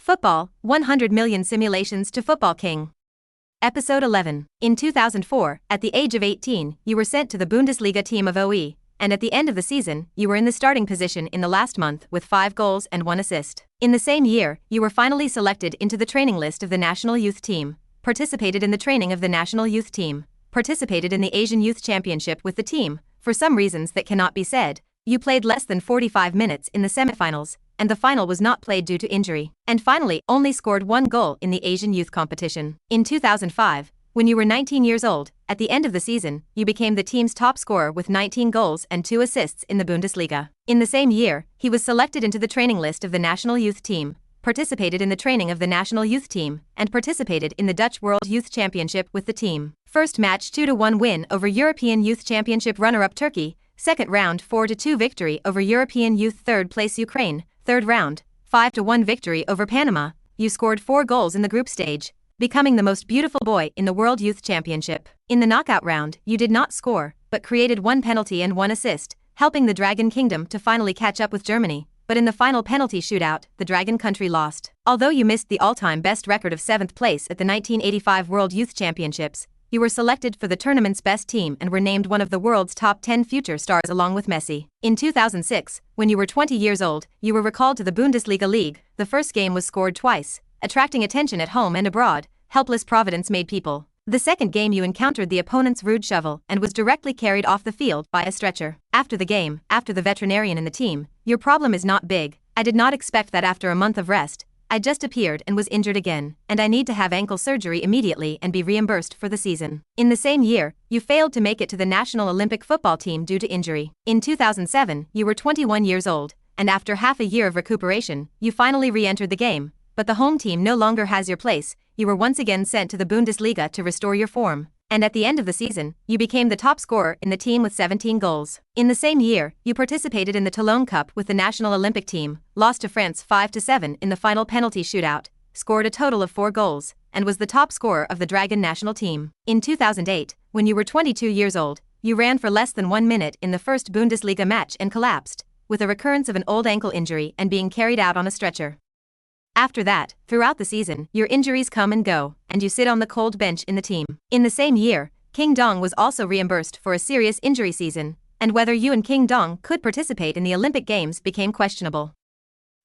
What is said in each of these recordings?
Football, 100 Million Simulations to Football King. Episode 11. In 2004, at the age of 18, you were sent to the Bundesliga team of OE, and at the end of the season, you were in the starting position in the last month with 5 goals and 1 assist. In the same year, you were finally selected into the training list of the national youth team, participated in the training of the national youth team, participated in the Asian Youth Championship with the team. For some reasons that cannot be said, you played less than 45 minutes in the semifinals, and the final was not played due to injury, and finally only scored 1 goal in the Asian youth competition. In 2005, when you were 19 years old, at the end of the season, you became the team's top scorer with 19 goals and 2 assists in the Bundesliga. In the same year, he was selected into the training list of the national youth team, participated in the training of the national youth team, and participated in the Dutch World Youth Championship with the team. First match 2-1 win over European Youth Championship runner-up Turkey, second round 4-2 victory over European Youth third place Ukraine, third round 5-1 victory over Panama. You scored 4 goals in the group stage, becoming the most beautiful boy in the World Youth Championship. In the knockout round, you did not score, but created 1 penalty and 1 assist, helping the Dragon Kingdom to finally catch up with Germany. But in the final penalty shootout, the Dragon country lost. Although you missed the all-time best record of 7th place at the 1985 World Youth Championships, you were selected for the tournament's best team and were named one of the world's top 10 future stars along with Messi. In 2006, when you were 20 years old, you were recalled to the Bundesliga League. The first game was scored twice, attracting attention at home and abroad. Helpless Providence made people. The second game you encountered the opponent's rude shovel and was directly carried off the field by a stretcher. After the game, after the veterinarian in the team, your problem is not big. I did not expect that after a month of rest. I just appeared and was injured again, and I need to have ankle surgery immediately and be reimbursed for the season. In the same year, you failed to make it to the National Olympic football team due to injury. In 2007, you were 21 years old, and after half a year of recuperation, you finally re-entered the game, but the home team no longer has your place. You were once again sent to the Bundesliga to restore your form, and at the end of the season, you became the top scorer in the team with 17 goals. In the same year, you participated in the Toulon Cup with the National Olympic team, lost to France 5-7 in the final penalty shootout, scored a total of 4 goals, and was the top scorer of the Dragon national team. In 2008, when you were 22 years old, you ran for less than 1 minute in the first Bundesliga match and collapsed, with a recurrence of an old ankle injury and being carried out on a stretcher. After that, throughout the season, your injuries come and go, and you sit on the cold bench in the team. In the same year, King Dong was also reimbursed for a serious injury season, and whether you and King Dong could participate in the Olympic Games became questionable.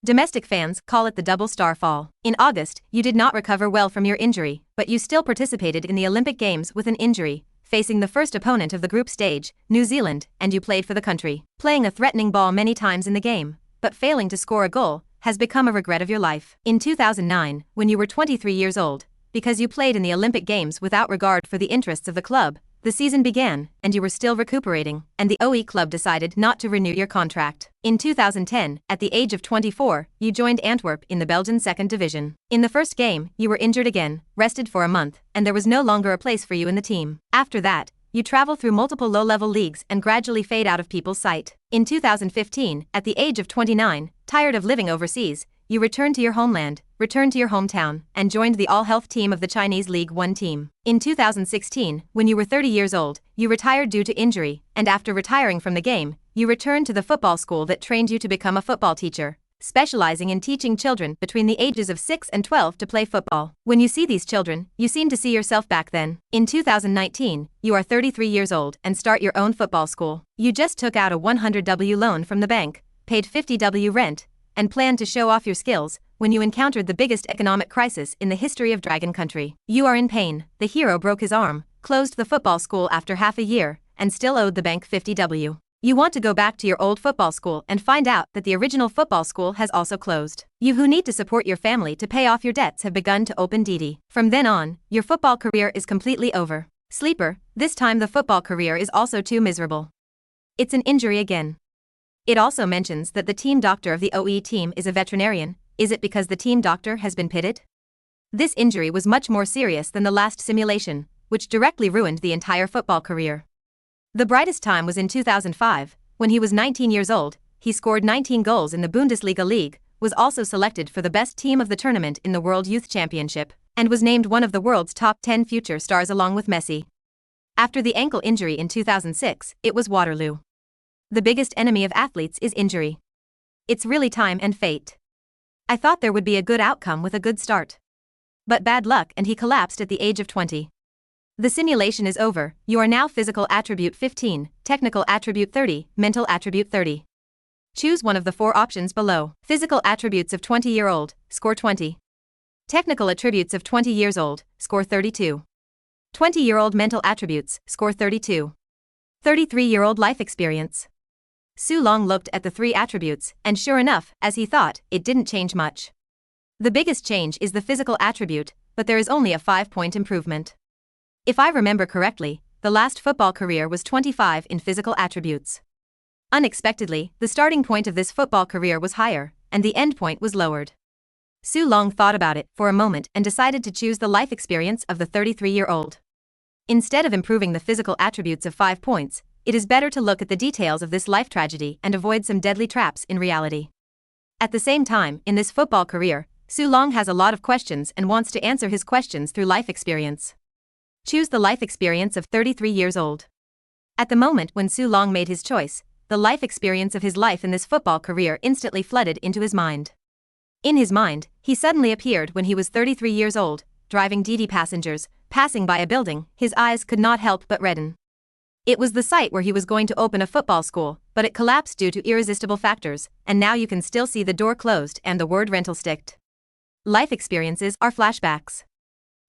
Domestic fans call it the double star fall. In August, you did not recover well from your injury, but you still participated in the Olympic Games with an injury, facing the first opponent of the group stage, New Zealand, and you played for the country. Playing a threatening ball many times in the game, but failing to score a goal, has become a regret of your life. In 2009, when you were 23 years old, because you played in the Olympic Games without regard for the interests of the club, the season began, and you were still recuperating, and the OE club decided not to renew your contract. In 2010, at the age of 24, you joined Antwerp in the Belgian 2nd Division. In the first game, you were injured again, rested for a month, and there was no longer a place for you in the team. After that, you travel through multiple low-level leagues and gradually fade out of people's sight. In 2015, at the age of 29, tired of living overseas, you returned to your homeland, returned to your hometown, and joined the all-health team of the Chinese League One team. In 2016, when you were 30 years old, you retired due to injury, and after retiring from the game, you returned to the football school that trained you to become a football teacher, specializing in teaching children between the ages of 6 and 12 to play football. When you see these children, you seem to see yourself back then. In 2019, you are 33 years old and start your own football school. You just took out a 100W loan from the bank, paid 50W rent, and planned to show off your skills when you encountered the biggest economic crisis in the history of Dragon Country. You are in pain. The hero broke his arm, closed the football school after half a year, and still owed the bank 50W. You want to go back to your old football school and find out that the original football school has also closed. You who need to support your family to pay off your debts have begun to open DD. From then on, your football career is completely over. Sleeper, this time the football career is also too miserable. It's an injury again. It also mentions that the team doctor of the OE team is a veterinarian. Is it because the team doctor has been pitted? This injury was much more serious than the last simulation, which directly ruined the entire football career. The brightest time was in 2005, when he was 19 years old. He scored 19 goals in the Bundesliga League, was also selected for the best team of the tournament in the World Youth Championship, and was named one of the world's top 10 future stars along with Messi. After the ankle injury in 2006, it was Waterloo. The biggest enemy of athletes is injury. It's really time and fate. I thought there would be a good outcome with a good start. But bad luck, and he collapsed at the age of 20. The simulation is over. You are now physical attribute 15, technical attribute 30, mental attribute 30. Choose one of the 4 options below. Physical attributes of 20-year-old, score 20. Technical attributes of 20 years old, score 32. 20-year-old mental attributes, score 32. 33-year-old life experience. Su Long looked at the 3 attributes, and sure enough, as he thought, it didn't change much. The biggest change is the physical attribute, but there is only a 5-point improvement. If I remember correctly, the last football career was 25 in physical attributes. Unexpectedly, the starting point of this football career was higher, and the end point was lowered. Su Long thought about it for a moment and decided to choose the life experience of the 33-year-old. Instead of improving the physical attributes of 5 points, it is better to look at the details of this life tragedy and avoid some deadly traps in reality. At the same time, in this football career, Su Long has a lot of questions and wants to answer his questions through life experience. Choose the life experience of 33 years old. At the moment when Su Long made his choice, the life experience of his life in this football career instantly flooded into his mind. In his mind, he suddenly appeared when he was 33 years old, driving DD passengers, passing by a building. His eyes could not help but redden. It was the site where he was going to open a football school, but it collapsed due to irresistible factors, and now you can still see the door closed and the word rental sticked. Life experiences are flashbacks.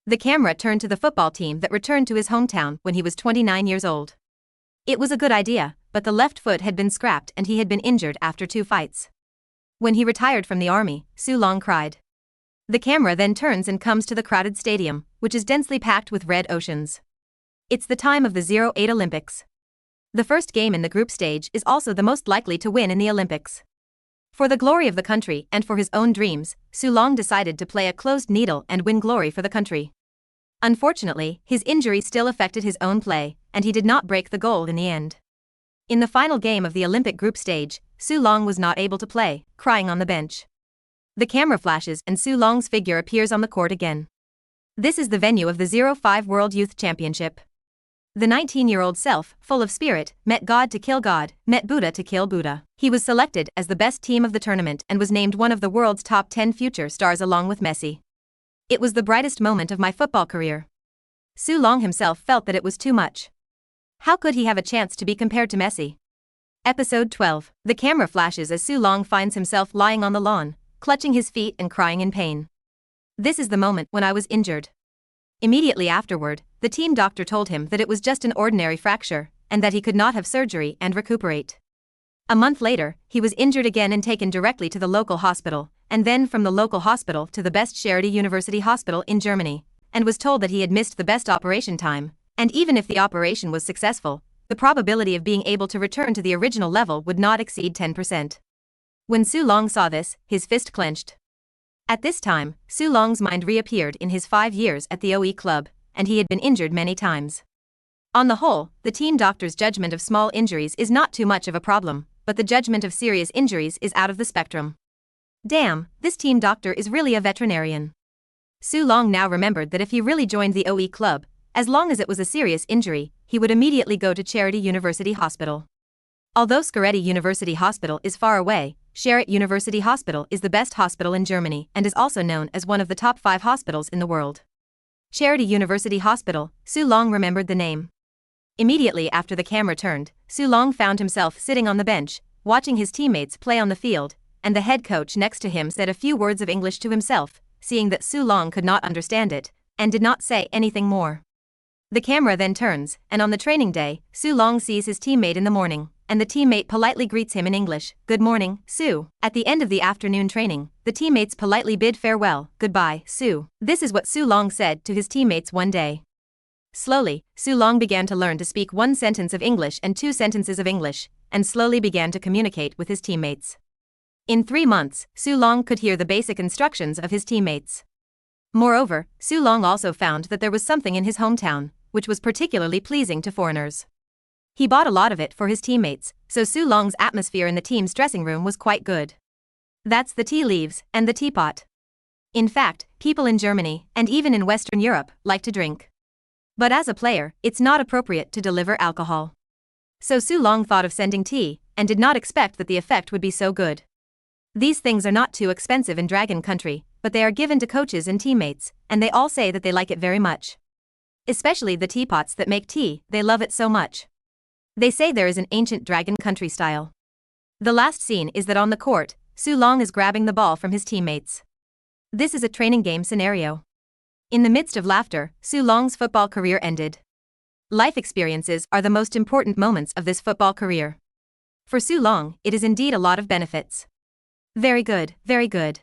The camera turned to the football team that returned to his hometown when he was 29 years old. It was a good idea, but the left foot had been scrapped and he had been injured after 2 fights. When he retired from the army, Su Long cried. The camera then turns and comes to the crowded stadium, which is densely packed with red oceans. It's the time of the 08 Olympics. The first game in the group stage is also the most likely to win in the Olympics. For the glory of the country and for his own dreams, Su Long decided to play a closed needle and win glory for the country. Unfortunately, his injury still affected his own play, and he did not break the goal in the end. In the final game of the Olympic group stage, Su Long was not able to play, crying on the bench. The camera flashes and Su Long's figure appears on the court again. This is the venue of the 05 World Youth Championship. The 19-year-old self, full of spirit, met God to kill God, met Buddha to kill Buddha. He was selected as the best team of the tournament and was named one of the world's top 10 future stars along with Messi. It was the brightest moment of my football career. Su Long himself felt that it was too much. How could he have a chance to be compared to Messi? Episode 12. The camera flashes as Su Long finds himself lying on the lawn, clutching his feet and crying in pain. This is the moment when I was injured. Immediately afterward, the team doctor told him that it was just an ordinary fracture, and that he could not have surgery and recuperate. A month later, he was injured again and taken directly to the local hospital, and then from the local hospital to the best Charité University hospital in Germany, and was told that he had missed the best operation time, and even if the operation was successful, the probability of being able to return to the original level would not exceed 10%. When Su Long saw this, his fist clenched. At this time, Su Long's mind reappeared in his 5 years at the OE club, and he had been injured many times. On the whole, the team doctor's judgment of small injuries is not too much of a problem, but the judgment of serious injuries is out of the spectrum. Damn, this team doctor is really a veterinarian. Su Long now remembered that if he really joined the OE club, as long as it was a serious injury, he would immediately go to Charité University Hospital. Although Charité University Hospital is far away, Charité University Hospital is the best hospital in Germany and is also known as one of the top 5 hospitals in the world. Charité University Hospital, Su Long remembered the name. Immediately after the camera turned, Su Long found himself sitting on the bench, watching his teammates play on the field, and the head coach next to him said a few words of English to himself, seeing that Su Long could not understand it, and did not say anything more. The camera then turns, and on the training day, Su Long sees his teammate in the morning, and the teammate politely greets him in English, "Good morning, Su." At the end of the afternoon training, the teammates politely bid farewell, "Goodbye, Su." This is what Su Long said to his teammates one day. Slowly, Su Long began to learn to speak 1 sentence of English and 2 sentences of English, and slowly began to communicate with his teammates. In 3 months, Su Long could hear the basic instructions of his teammates. Moreover, Su Long also found that there was something in his hometown, which was particularly pleasing to foreigners. He bought a lot of it for his teammates, so Su Long's atmosphere in the team's dressing room was quite good. That's the tea leaves and the teapot. In fact, people in Germany, and even in Western Europe, like to drink. But as a player, it's not appropriate to deliver alcohol. So Su Long thought of sending tea, and did not expect that the effect would be so good. These things are not too expensive in Dragon Country, but they are given to coaches and teammates, and they all say that they like it very much. Especially the teapots that make tea, they love it so much. They say there is an ancient Dragon Country style. The last scene is that on the court, Su Long is grabbing the ball from his teammates. This is a training game scenario. In the midst of laughter, Su Long's football career ended. Life experiences are the most important moments of this football career. For Su Long, it is indeed a lot of benefits. Very good, very good.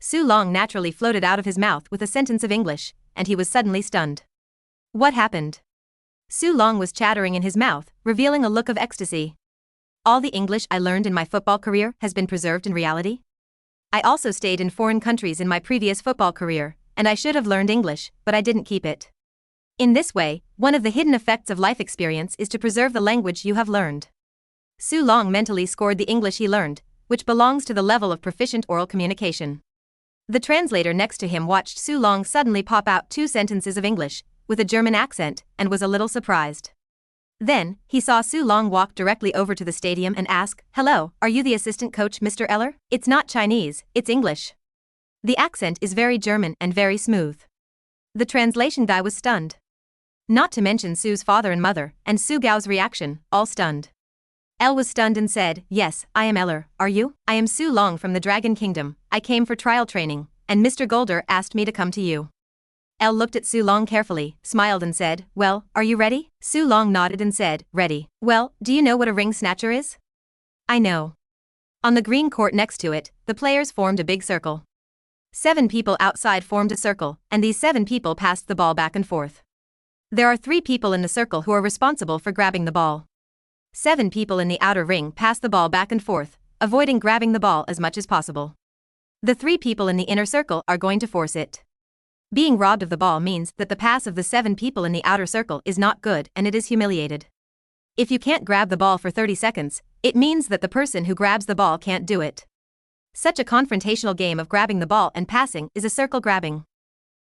Su Long naturally floated out of his mouth with a sentence of English, and he was suddenly stunned. What happened? Su Long was chattering in his mouth, revealing a look of ecstasy. All the English I learned in my football career has been preserved in reality? I also stayed in foreign countries in my previous football career, and I should have learned English, but I didn't keep it. In this way, one of the hidden effects of life experience is to preserve the language you have learned. Su Long mentally scored the English he learned, which belongs to the level of proficient oral communication. The translator next to him watched Su Long suddenly pop out 2 sentences of English, with a German accent, and was a little surprised. Then, he saw Su Long walk directly over to the stadium and ask, "Hello, are you the assistant coach, Mr. Eller?" "It's not Chinese, it's English." The accent is very German and very smooth. The translation guy was stunned. Not to mention Su's father and mother, and Su Gao's reaction, all stunned. Elle was stunned and said, "Yes, I am Eller, are you?" "I am Su Long from the Dragon Kingdom, I came for trial training, and Mr. Golder asked me to come to you." Elle looked at Su Long carefully, smiled and said, "Well, are you ready?" Su Long nodded and said, "Ready." "Well, do you know what a ring snatcher is?" "I know." On the green court next to it, the players formed a big circle. 7 people outside formed a circle, and these 7 people passed the ball back and forth. There are 3 people in the circle who are responsible for grabbing the ball. 7 people in the outer ring pass the ball back and forth, avoiding grabbing the ball as much as possible. The 3 people in the inner circle are going to force it. Being robbed of the ball means that the pass of the 7 people in the outer circle is not good and it is humiliated. If you can't grab the ball for 30 seconds, it means that the person who grabs the ball can't do it. Such a confrontational game of grabbing the ball and passing is a circle grabbing.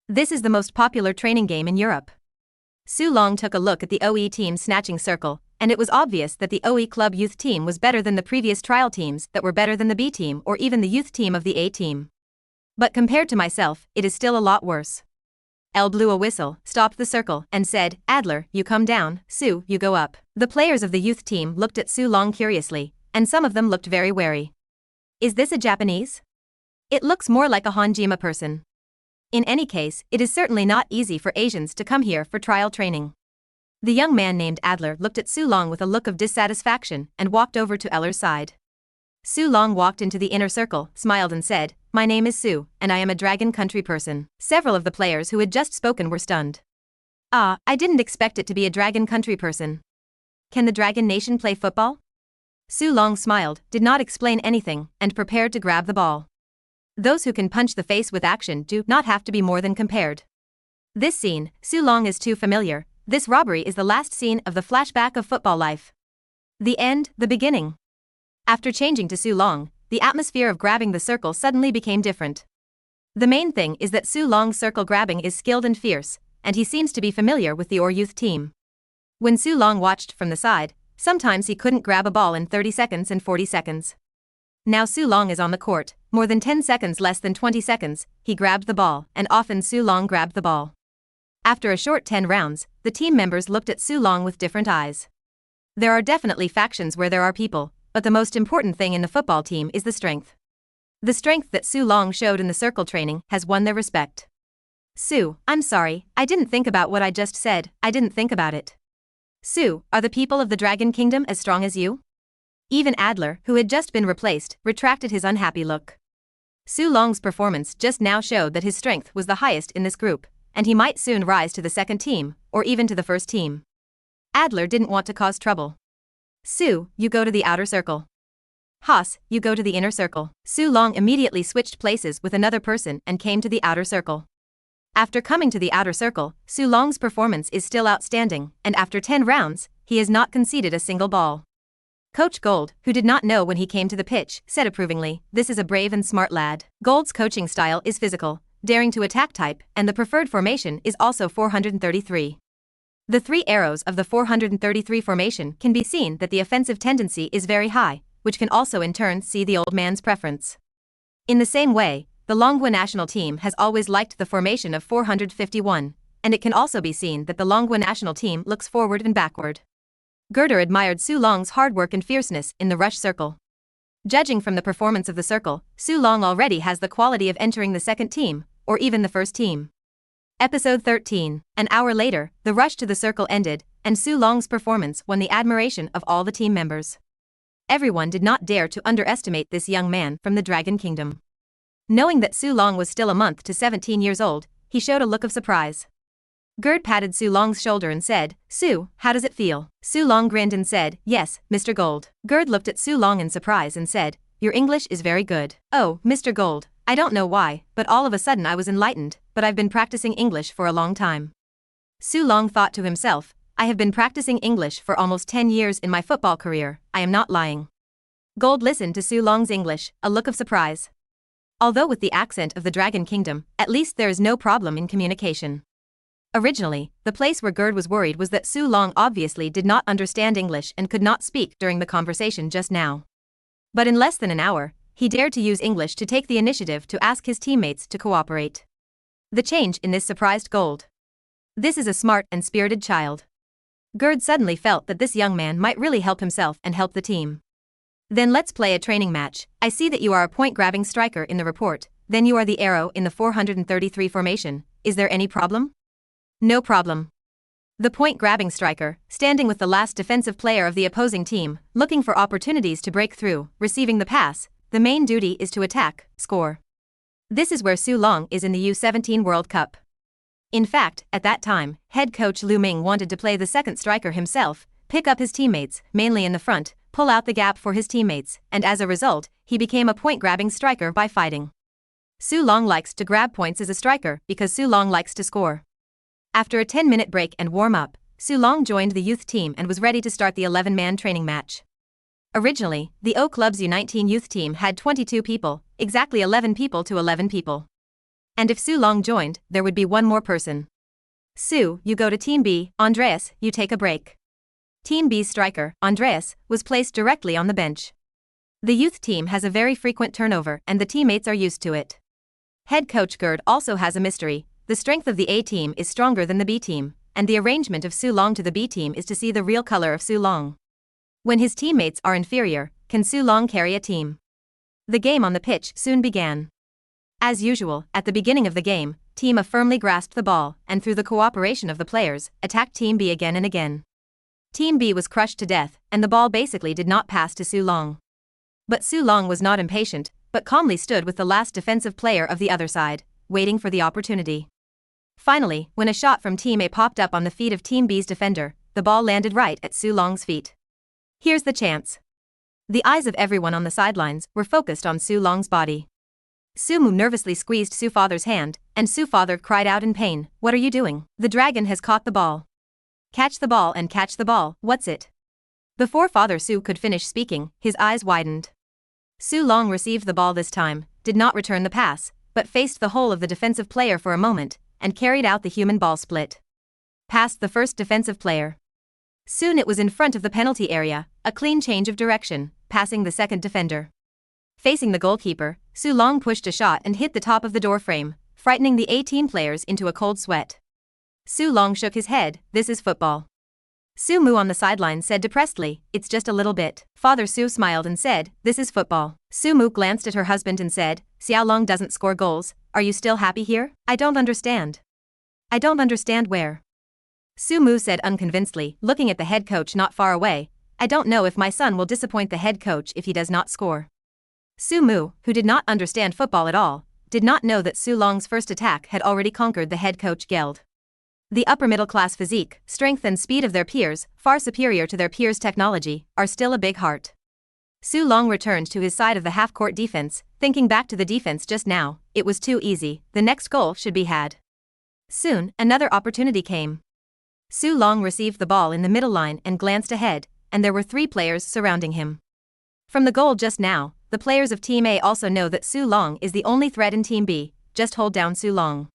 This is the most popular training game in Europe. Su Long took a look at the OE team's snatching circle, and it was obvious that the OE club youth team was better than the previous trial teams that were better than the B team or even the youth team of the A team. But compared to myself, it is still a lot worse. Elle blew a whistle, stopped the circle, and said, "Adler, you come down, Su, you go up." The players of the youth team looked at Su Long curiously, and some of them looked very wary. Is this a Japanese? It looks more like a Hanjima person. In any case, it is certainly not easy for Asians to come here for trial training. The young man named Adler looked at Su Long with a look of dissatisfaction and walked over to Eller's side. Su Long walked into the inner circle, smiled and said, "My name is Su, and I am a Dragon Country person." Several of the players who had just spoken were stunned. "Ah, I didn't expect it to be a Dragon Country person. Can the Dragon Nation play football?" Su Long smiled, did not explain anything, and prepared to grab the ball. Those who can punch the face with action do not have to be more than compared. This scene, Su Long is too familiar. This robbery is the last scene of the flashback of football life. The end, the beginning. After changing to Su Long, the atmosphere of grabbing the circle suddenly became different. The main thing is that Su Long's circle grabbing is skilled and fierce, and he seems to be familiar with the OR youth team. When Su Long watched from the side, sometimes he couldn't grab a ball in 30 seconds and 40 seconds. Now Su Long is on the court, more than 10 seconds less than 20 seconds, he grabbed the ball, and often Su Long grabbed the ball. After a short 10 rounds, the team members looked at Su Long with different eyes. There are definitely factions where there are people, but the most important thing in the football team is the strength. The strength that Su Long showed in the circle training has won their respect. "Su, I'm sorry, I didn't think about what I just said, I didn't think about it." "Su, are the people of the Dragon Kingdom as strong as you?" Even Adler, who had just been replaced, retracted his unhappy look. Su Long's performance just now showed that his strength was the highest in this group, and he might soon rise to the second team, or even to the first team. Adler didn't want to cause trouble. "Su, you go to the outer circle. Haas, you go to the inner circle." Su Long immediately switched places with another person and came to the outer circle. After coming to the outer circle, Su Long's performance is still outstanding, and after 10 rounds, he has not conceded a single ball. Coach Gold, who did not know when he came to the pitch, said approvingly, "This is a brave and smart lad." Gold's coaching style is physical, daring to attack type, and the preferred formation is also 433. The 3 arrows of the 433 formation can be seen that the offensive tendency is very high, which can also in turn see the old man's preference. In the same way, the Longwa national team has always liked the formation of 451, and it can also be seen that the Longwa national team looks forward and backward. Girder admired Su Long's hard work and fierceness in the rush circle. Judging from the performance of the circle, Su Long already has the quality of entering the second team, or even the first team. Episode 13. An hour later, the rush to the circle ended, and Su Long's performance won the admiration of all the team members. Everyone did not dare to underestimate this young man from the Dragon Kingdom. Knowing that Su Long was still a month to 17 years old, he showed a look of surprise. Gerd patted Su Long's shoulder and said, "Su, how does it feel?" Su Long grinned and said, "Yes, Mr. Gold." Gerd looked at Su Long in surprise and said, "Your English is very good." "Oh, Mr. Gold, I don't know why, but all of a sudden I was enlightened, but I've been practicing English for a long time." Su Long thought to himself, "I have been practicing English for almost 10 years in my football career, I am not lying." Gold listened to Su Long's English, a look of surprise. Although with the accent of the Dragon Kingdom, at least there is no problem in communication. Originally, the place where Gerd was worried was that Su Long obviously did not understand English and could not speak during the conversation just now. But in less than an hour, he dared to use English to take the initiative to ask his teammates to cooperate. The change in this surprised Gold. This is a smart and spirited child. Gerd suddenly felt that this young man might really help himself and help the team. "Then let's play a training match. I see that you are a point-grabbing striker in the report, then you are the arrow in the 433 formation, is there any problem?" "No problem." The point-grabbing striker, standing with the last defensive player of the opposing team, looking for opportunities to break through, receiving the pass, the main duty is to attack, score. This is where Su Long is in the U17 World Cup. In fact, at that time, head coach Lu Ming wanted to play the second striker himself, pick up his teammates, mainly in the front, pull out the gap for his teammates, and as a result, he became a point-grabbing striker by fighting. Su Long likes to grab points as a striker because Su Long likes to score. After a 10-minute break and warm-up, Su Long joined the youth team and was ready to start the 11-man training match. Originally, the O Club's U19 youth team had 22 people, exactly 11 people to 11 people. And if Su Long joined, there would be one more person. "Su, you go to Team B, Andreas, you take a break." Team B's striker, Andreas, was placed directly on the bench. The youth team has a very frequent turnover and the teammates are used to it. Head coach Gerd also has a mystery. The strength of the A team is stronger than the B team, and the arrangement of Su Long to the B team is to see the real color of Su Long. When his teammates are inferior, can Su Long carry a team? The game on the pitch soon began. As usual, at the beginning of the game, Team A firmly grasped the ball, and through the cooperation of the players, attacked Team B again and again. Team B was crushed to death, and the ball basically did not pass to Su Long. But Su Long was not impatient, but calmly stood with the last defensive player of the other side, waiting for the opportunity. Finally, when a shot from Team A popped up on the feet of Team B's defender, the ball landed right at Su Long's feet. Here's the chance. The eyes of everyone on the sidelines were focused on Su Long's body. Su Mu nervously squeezed Su Father's hand, and Su Father cried out in pain, "What are you doing? The dragon has caught the ball." "Catch the ball and catch the ball, what's it?" Before Father Su could finish speaking, his eyes widened. Su Long received the ball this time, did not return the pass, but faced the hole of the defensive player for a moment, and carried out the human ball split. Past the first defensive player. Soon it was in front of the penalty area, a clean change of direction, passing the second defender. Facing the goalkeeper, Su Long pushed a shot and hit the top of the door frame, frightening the A-team players into a cold sweat. Su Long shook his head, "This is football." Su Mu on the sideline said depressedly, "It's just a little bit." Father Su smiled and said, "This is football." Su Mu glanced at her husband and said, "Xiao Long doesn't score goals, are you still happy here? I don't understand." "I don't understand where?" Su Mu said unconvincedly, looking at the head coach not far away, "I don't know if my son will disappoint the head coach if he does not score." Su Mu, who did not understand football at all, did not know that Su Long's first attack had already conquered the head coach Geld. The upper-middle-class physique, strength and speed of their peers, far superior to their peers' technology, are still a big heart. Su Long returned to his side of the half-court defense, thinking back to the defense just now, it was too easy, the next goal should be had. Soon, another opportunity came. Su Long received the ball in the middle line and glanced ahead, and there were 3 players surrounding him. From the goal just now, the players of Team A also know that Su Long is the only threat in Team B, just hold down Su Long.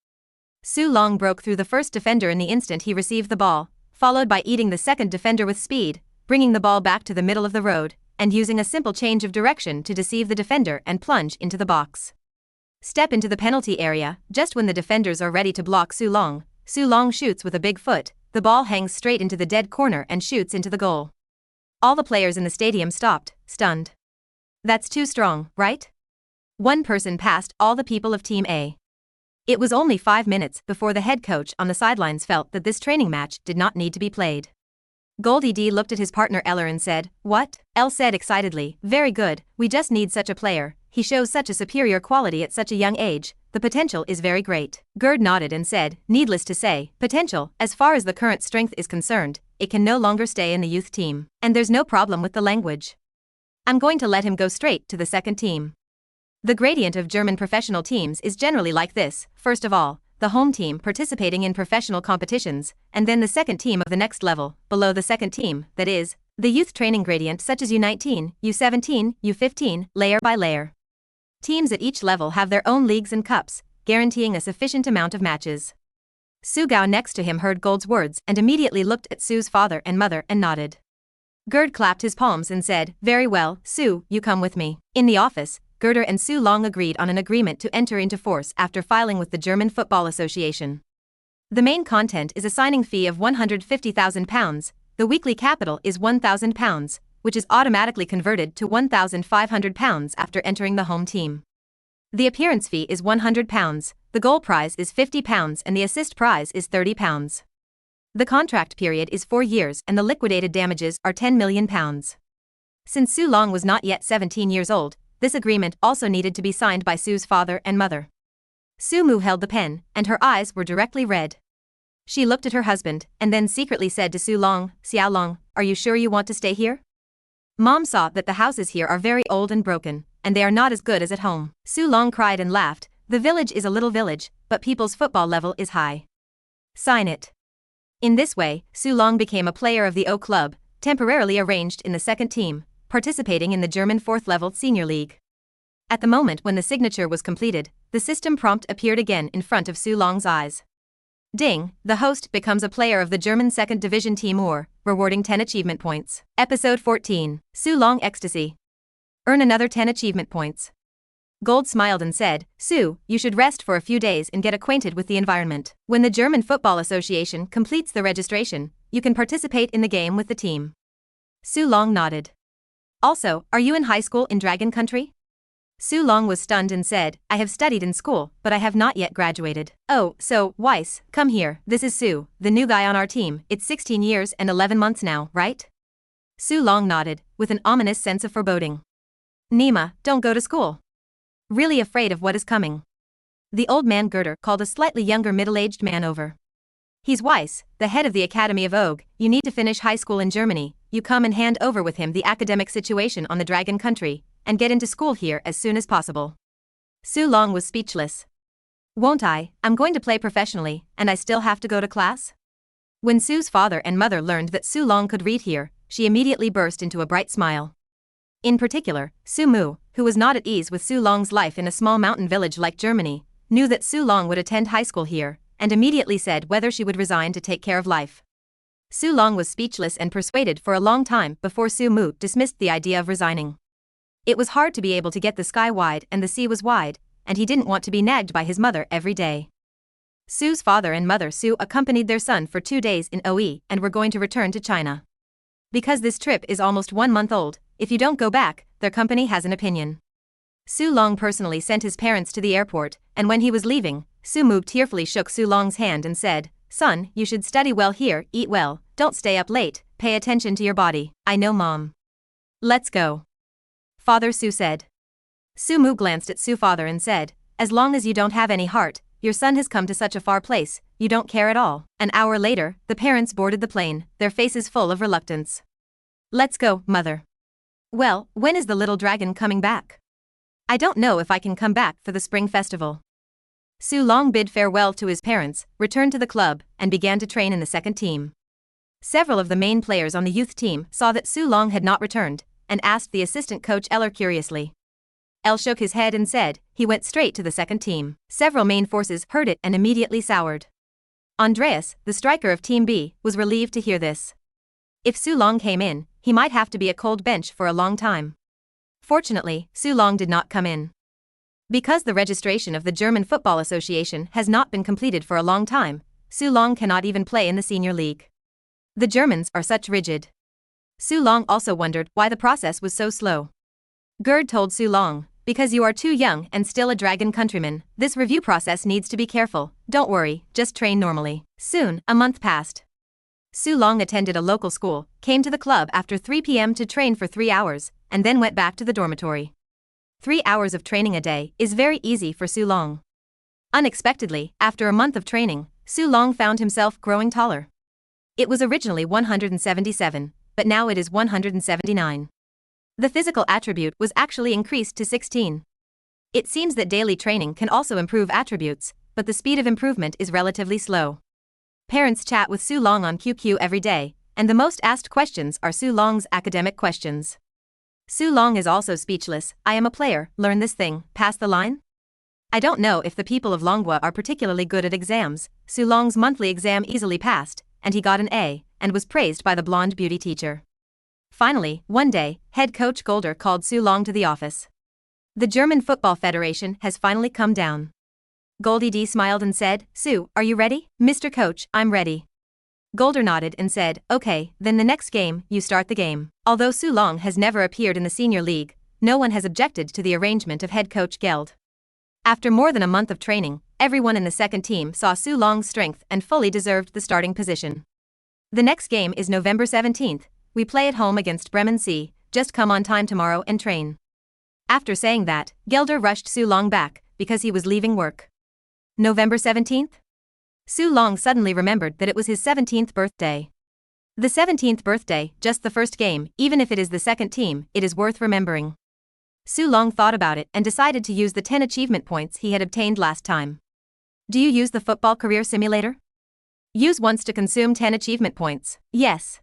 Su Long broke through the first defender in the instant he received the ball, followed by eating the second defender with speed, bringing the ball back to the middle of the road, and using a simple change of direction to deceive the defender and plunge into the box. Step into the penalty area. Just when the defenders are ready to block Su Long shoots with a big foot. The ball hangs straight into the dead corner and shoots into the goal. All the players in the stadium stopped, stunned. That's too strong, right? One person passed all the people of Team A. It was only 5 minutes before the head coach on the sidelines felt that this training match did not need to be played. Goldie D looked at his partner Eller and said, "What?" El said excitedly, "Very good, we just need such a player. He shows such a superior quality at such a young age. The potential is very great." Gerd nodded and said, "Needless to say, potential, as far as the current strength is concerned, it can no longer stay in the youth team. And there's no problem with the language. I'm going to let him go straight to the second team." The gradient of German professional teams is generally like this: first of all, the home team participating in professional competitions, and then the second team of the next level, below the second team, that is, the youth training gradient such as U19, U17, U15, layer by layer. Teams at each level have their own leagues and cups, guaranteeing a sufficient amount of matches. Su Gao next to him heard Gold's words and immediately looked at Su's father and mother and nodded. Gerd clapped his palms and said, "Very well, Su, you come with me." In the office, Gerder and Su Long agreed on an agreement to enter into force after filing with the German Football Association. The main content is a signing fee of £150,000, the weekly capital is £1,000, which is automatically converted to £1,500 after entering the home team. The appearance fee is £100, the goal prize is £50 and the assist prize is £30. The contract period is 4 years and the liquidated damages are £10 million. Since Su Long was not yet 17 years old, this agreement also needed to be signed by Su's father and mother. Su Mu held the pen, and her eyes were directly red. She looked at her husband, and then secretly said to Su Long, "Xiao Long, are you sure you want to stay here?" Mom saw that the houses here are very old and broken, and they are not as good as at home. Su Long cried and laughed. "The village is a little village, but people's football level is high. Sign it." In this way, Su Long became a player of the O Club, temporarily arranged in the second team, participating in the German 4th level senior league. At the moment when the signature was completed, the system prompt appeared again in front of Su Long's eyes. Ding, the host becomes a player of the German 2nd Division Team or, rewarding 10 achievement points. Episode 14, Su Long Ecstasy. Earn another 10 achievement points. Gold smiled and said, "Su, you should rest for a few days and get acquainted with the environment. When the German Football Association completes the registration, you can participate in the game with the team." Su Long nodded. "Also, are you in high school in Dragon Country?" Su Long was stunned and said, "I have studied in school, but I have not yet graduated." "Oh, so, Weiss, come here, this is Su, the new guy on our team. It's 16 years and 11 months now, right?" Su Long nodded, with an ominous sense of foreboding. "Nima, don't go to school. Really afraid of what is coming." The old man Gerder called a slightly younger middle-aged man over. "He's Weiss, the head of the Academy of Og. You need to finish high school in Germany. You come and hand over with him the academic situation on the Dragon Country, and get into school here as soon as possible." Su Long was speechless. "Won't I? I'm going to play professionally, and I still have to go to class?" When Su's father and mother learned that Su Long could read here, she immediately burst into a bright smile. In particular, Su Mu, who was not at ease with Su Long's life in a small mountain village like Germany, knew that Su Long would attend high school here, and immediately said whether she would resign to take care of life. Su Long was speechless and persuaded for a long time before Su Mu dismissed the idea of resigning. It was hard to be able to get the sky wide and the sea was wide, and he didn't want to be nagged by his mother every day. Su's father and mother Su accompanied their son for 2 days in OE and were going to return to China. Because this trip is almost 1 month old, if you don't go back, their company has an opinion. Su Long personally sent his parents to the airport, and when he was leaving, Su Mu tearfully shook Su Long's hand and said, "Son, you should study well here, eat well, don't stay up late, pay attention to your body." "I know, Mom. Let's go," Father Su said. Su Mu glanced at Su father and said, "As long as you don't have any heart, your son has come to such a far place, you don't care at all." An hour later, the parents boarded the plane, their faces full of reluctance. "Let's go, Mother." "Well, when is the little dragon coming back?" "I don't know if I can come back for the spring festival." Su Long bid farewell to his parents, returned to the club, and began to train in the second team. Several of the main players on the youth team saw that Su Long had not returned, and asked the assistant coach Eller curiously. El shook his head and said, he went straight to the second team. Several main forces heard it and immediately soured. Andreas, the striker of Team B, was relieved to hear this. If Su Long came in, he might have to be a cold bench for a long time. Fortunately, Su Long did not come in. Because the registration of the German Football Association has not been completed for a long time, Su Long cannot even play in the senior league. The Germans are such rigid. Su Long also wondered why the process was so slow. Gerd told Su Long, because you are too young and still a dragon countryman, this review process needs to be careful, don't worry, just train normally. Soon, a month passed. Su Long attended a local school, came to the club after 3 p.m. to train for 3 hours, and then went back to the dormitory. 3 hours of training a day is very easy for Su Long. Unexpectedly, after a month of training, Su Long found himself growing taller. It was originally 177, but now it is 179. The physical attribute was actually increased to 16. It seems that daily training can also improve attributes, but the speed of improvement is relatively slow. Parents chat with Su Long on QQ every day, and the most asked questions are Su Long's academic questions. Su Long is also speechless. I am a player, learn this thing, pass the line? I don't know if the people of Longhua are particularly good at exams. Su Long's monthly exam easily passed, and he got an A, and was praised by the blonde beauty teacher. Finally, one day, head coach Golder called Su Long to the office. The German Football Federation has finally come down. Goldie D smiled and said, Su, are you ready? Mr. Coach, I'm ready. Golder nodded and said, okay, then the next game, you start the game. Although Su Long has never appeared in the senior league, no one has objected to the arrangement of head coach Geld. After more than a month of training, everyone in the second team saw Su Long's strength and fully deserved the starting position. The next game is November 17th, we play at home against Bremen C, just come on time tomorrow and train. After saying that, Gelder rushed Su Long back, because he was leaving work. November 17th? Su Long suddenly remembered that it was his 17th birthday. The 17th birthday, just the first game, even if it is the second team, it is worth remembering. Su Long thought about it and decided to use the 10 achievement points he had obtained last time. Do you use the football career simulator? Use once to consume 10 achievement points. Yes.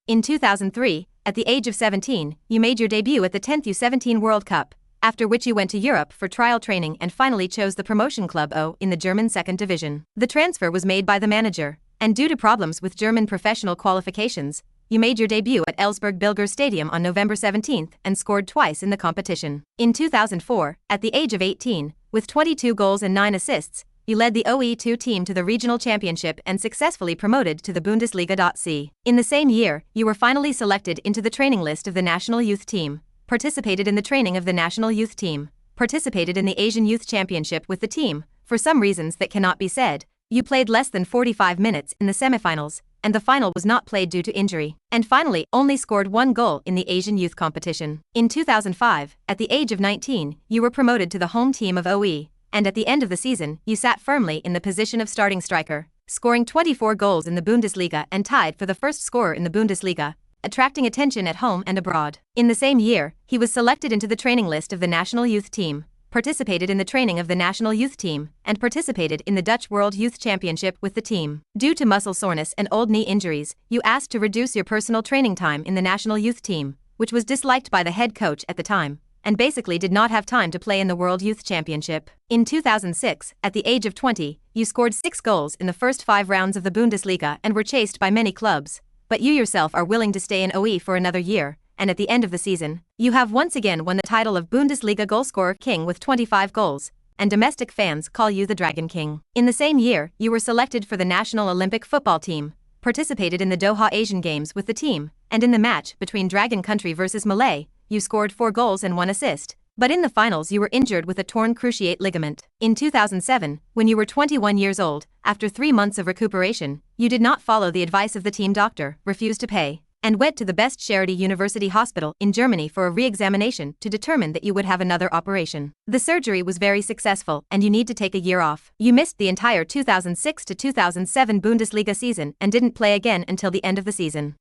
In 2003, at the age of 17, you made your debut at the 10th U17 World Cup, after which you went to Europe for trial training and finally chose the promotion club O in the German second division. The transfer was made by the manager, and due to problems with German professional qualifications, you made your debut at Elsburg-Bilger Stadium on November 17th and scored twice in the competition. In 2004, at the age of 18, with 22 goals and 9 assists, you led the OE2 team to the regional championship and successfully promoted to the Bundesliga.C. In the same year, you were finally selected into the training list of the national youth team, participated in the training of the national youth team, participated in the Asian Youth Championship with the team. For some reasons that cannot be said, you played less than 45 minutes in the semifinals, and the final was not played due to injury, and finally only scored 1 goal in the Asian youth competition. In 2005, at the age of 19, you were promoted to the home team of OE, and at the end of the season, you sat firmly in the position of starting striker, scoring 24 goals in the Bundesliga and tied for the first scorer in the Bundesliga, attracting attention at home and abroad. In the same year, he was selected into the training list of the national youth team, participated in the training of the national youth team, and participated in the Dutch World Youth Championship with the team. Due to muscle soreness and old knee injuries, you asked to reduce your personal training time in the national youth team, which was disliked by the head coach at the time, and basically did not have time to play in the World Youth Championship. In 2006, at the age of 20, you scored 6 goals in the first 5 rounds of the Bundesliga and were chased by many clubs, but you yourself are willing to stay in OE for another year, and at the end of the season, you have once again won the title of Bundesliga goalscorer king with 25 goals, and domestic fans call you the Dragon King. In the same year, you were selected for the national Olympic football team, participated in the Doha Asian Games with the team, and in the match between Dragon Country versus Malay, you scored 4 goals and 1 assist, but in the finals you were injured with a torn cruciate ligament. In 2007, when you were 21 years old, after 3 months of recuperation, you did not follow the advice of the team doctor, refused to pay, and went to the best charity university hospital in Germany for a re-examination to determine that you would have another operation. The surgery was very successful and you need to take a year off. You missed the entire 2006 to 2007 Bundesliga season and didn't play again until the end of the season.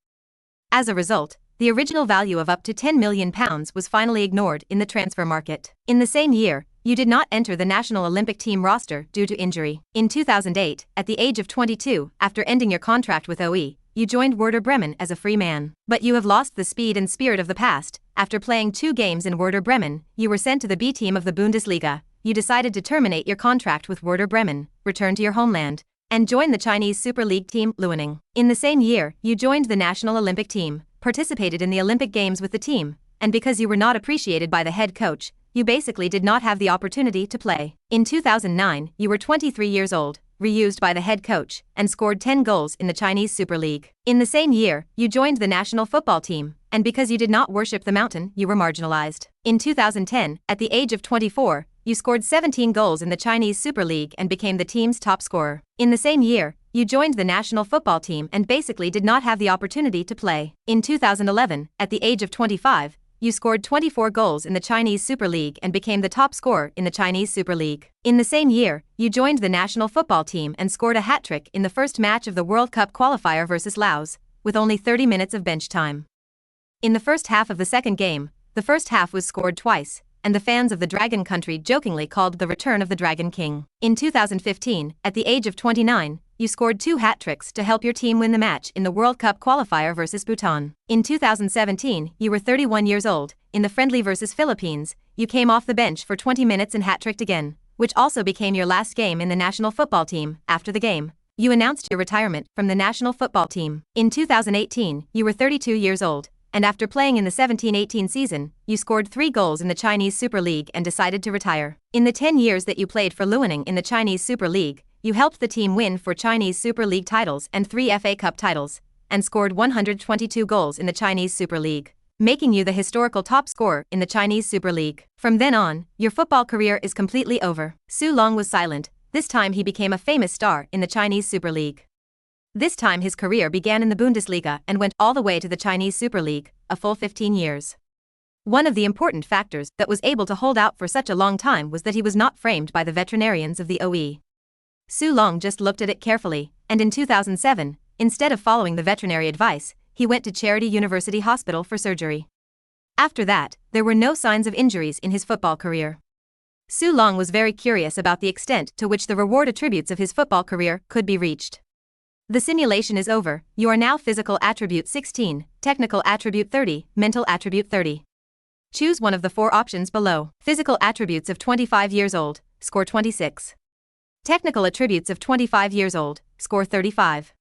As a result, the original value of up to £10 million was finally ignored in the transfer market. In the same year, you did not enter the national Olympic team roster due to injury. In 2008, at the age of 22, after ending your contract with OE, you joined Werder Bremen as a free man. But you have lost the speed and spirit of the past. After playing 2 games in Werder Bremen, you were sent to the B team of the Bundesliga. You decided to terminate your contract with Werder Bremen, return to your homeland, and join the Chinese Super League team Liaoning. In the same year, you joined the national Olympic team, participated in the Olympic Games with the team, and because you were not appreciated by the head coach, you basically did not have the opportunity to play. In 2009, you were 23 years old, reused by the head coach, and scored 10 goals in the Chinese Super League. In the same year, you joined the national football team, and because you did not worship the mountain, you were marginalized. In 2010, at the age of 24, you scored 17 goals in the Chinese Super League and became the team's top scorer. In the same year, you joined the national football team and basically did not have the opportunity to play. In 2011, at the age of 25, you scored 24 goals in the Chinese Super League and became the top scorer in the Chinese Super League. In the same year, you joined the national football team and scored a hat-trick in the first match of the World Cup qualifier versus Laos, with only 30 minutes of bench time. In the first half of the second game, the first half was scored twice, and the fans of the Dragon Country jokingly called the return of the Dragon King. In 2015, at the age of 29, you scored 2 hat-tricks to help your team win the match in the World Cup qualifier versus Bhutan. In 2017, you were 31 years old. In the friendly versus Philippines, you came off the bench for 20 minutes and hat-tricked again, which also became your last game in the national football team. After the game, you announced your retirement from the national football team. In 2018, you were 32 years old, and after playing in the 17-18 season, you scored 3 goals in the Chinese Super League and decided to retire. In the 10 years that you played for Liaoning in the Chinese Super League, you helped the team win 4 Chinese Super League titles and 3 FA Cup titles, and scored 122 goals in the Chinese Super League, making you the historical top scorer in the Chinese Super League. From then on, your football career is completely over. Su Long was silent. This time he became a famous star in the Chinese Super League. This time his career began in the Bundesliga and went all the way to the Chinese Super League, a full 15 years. One of the important factors that was able to hold out for such a long time was that he was not framed by the veterinarians of the OE. Su Long just looked at it carefully, and in 2007, instead of following the veterinary advice, he went to Charity University Hospital for surgery. After that, there were no signs of injuries in his football career. Su Long was very curious about the extent to which the reward attributes of his football career could be reached. The simulation is over. You are now physical attribute 16, technical attribute 30, mental attribute 30. Choose one of the 4 options below. Physical attributes of 25 years old, score 26. Technical attributes of 25 years old, score 35.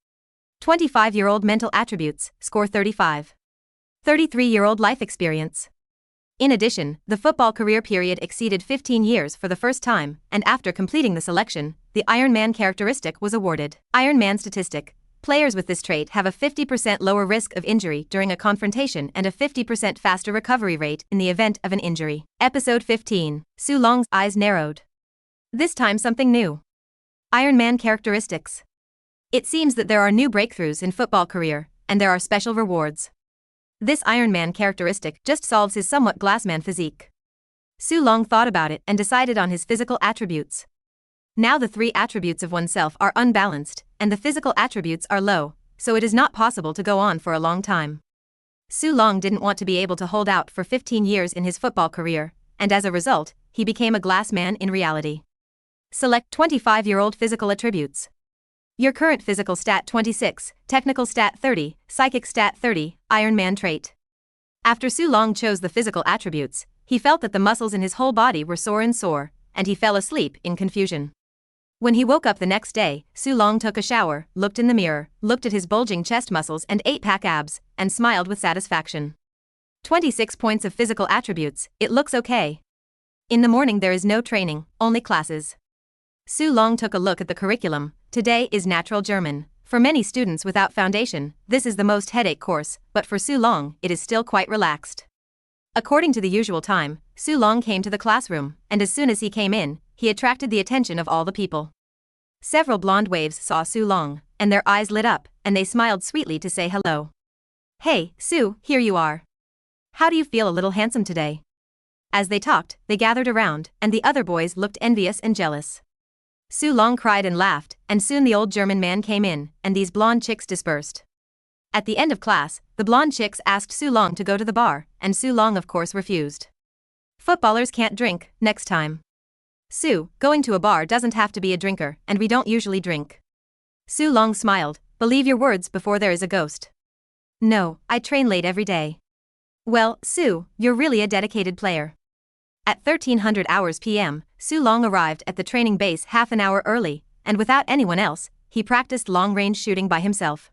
25-year-old mental attributes, score 35. 33-year-old life experience. In addition, the football career period exceeded 15 years for the first time, and after completing the selection, the Iron Man characteristic was awarded. Iron Man statistic. Players with this trait have a 50% lower risk of injury during a confrontation and a 50% faster recovery rate in the event of an injury. Episode 15. Su Long's eyes narrowed. This time something new. Iron Man characteristics. It seems that there are new breakthroughs in football career, and there are special rewards. This Iron Man characteristic just solves his somewhat glassman physique. Su Long thought about it and decided on his physical attributes. Now the 3 attributes of oneself are unbalanced, and the physical attributes are low, so it is not possible to go on for a long time. Su Long didn't want to be able to hold out for 15 years in his football career, and as a result, he became a glass man in reality. Select 25-year-old physical attributes. Your current physical stat 26, technical stat 30, psychic stat 30, Iron Man trait. After Su Long chose the physical attributes, he felt that the muscles in his whole body were sore, and he fell asleep in confusion. When he woke up the next day, Su Long took a shower, looked in the mirror, looked at his bulging chest muscles and 8-pack abs, and smiled with satisfaction. 26 points of physical attributes, it looks okay. In the morning there is no training, only classes. Su Long took a look at the curriculum. Today is Natural German. For many students without foundation, this is the most headache course, but for Su Long, it is still quite relaxed. According to the usual time, Su Long came to the classroom, and as soon as he came in, he attracted the attention of all the people. Several blonde waves saw Su Long, and their eyes lit up, and they smiled sweetly to say hello. Hey, Su, here you are. How do you feel? A little handsome today? As they talked, they gathered around, and the other boys looked envious and jealous. Su Long cried and laughed, and soon the old German man came in, and these blonde chicks dispersed. At the end of class, the blonde chicks asked Su Long to go to the bar, and Su Long of course refused. Footballers can't drink, next time. Su, going to a bar doesn't have to be a drinker, and we don't usually drink. Su Long smiled. Believe your words before there is a ghost. No, I train late every day. Well, Su, you're really a dedicated player. At 1300 hours p.m., Su Long arrived at the training base half an hour early, and without anyone else, he practiced long-range shooting by himself.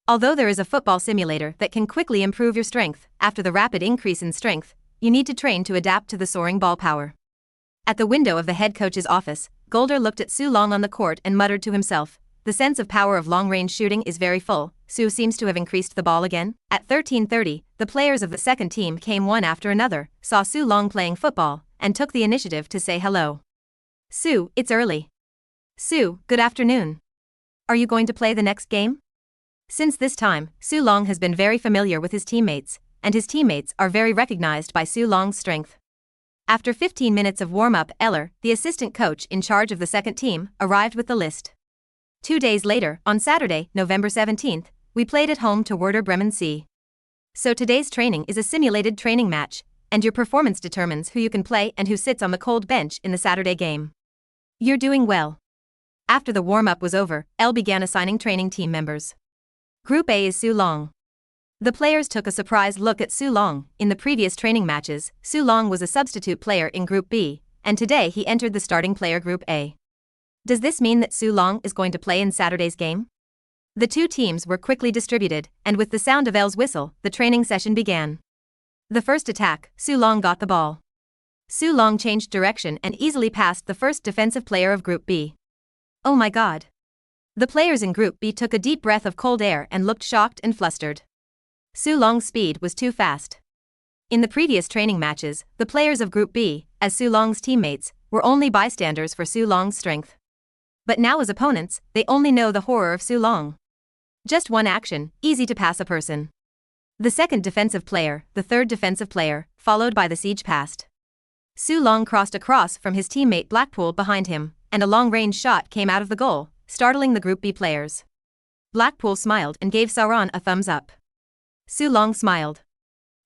Although there is a football simulator that can quickly improve your strength, after the rapid increase in strength, you need to train to adapt to the soaring ball power. At the window of the head coach's office, Golder looked at Su Long on the court and muttered to himself, "The sense of power of long-range shooting is very full. Su seems to have increased the ball again." At 13:30, the players of the second team came one after another, saw Su Long playing football, and took the initiative to say hello. "Su, it's early." "Su, good afternoon. Are you going to play the next game?" Since this time, Su Long has been very familiar with his teammates, and his teammates are very recognized by Su Long's strength. After 15 minutes of warm-up, Eller, the assistant coach in charge of the second team, arrived with the list. 2 days later, on Saturday, November 17th, we played at home to Werder Bremen C. So today's training is a simulated training match, and your performance determines who you can play and who sits on the cold bench in the Saturday game. You're doing well. After the warm-up was over, El began assigning training team members. Group A is Su Long. The players took a surprised look at Su Long. In the previous training matches, Su Long was a substitute player in Group B, and today he entered the starting player Group A. Does this mean that Su Long is going to play in Saturday's game? The two teams were quickly distributed, and with the sound of El's whistle, the training session began. The first attack, Su Long got the ball. Su Long changed direction and easily passed the first defensive player of Group B. Oh my God! The players in Group B took a deep breath of cold air and looked shocked and flustered. Su Long's speed was too fast. In the previous training matches, the players of Group B, as Su Long's teammates, were only bystanders for Su Long's strength. But now as opponents, they only know the horror of Su Long. Just one action, easy to pass a person. The second defensive player, the third defensive player, followed by the siege passed. Su Long crossed across from his teammate Blackpool behind him, and a long-range shot came out of the goal, startling the Group B players. Blackpool smiled and gave Sauron a thumbs up. Su Long smiled.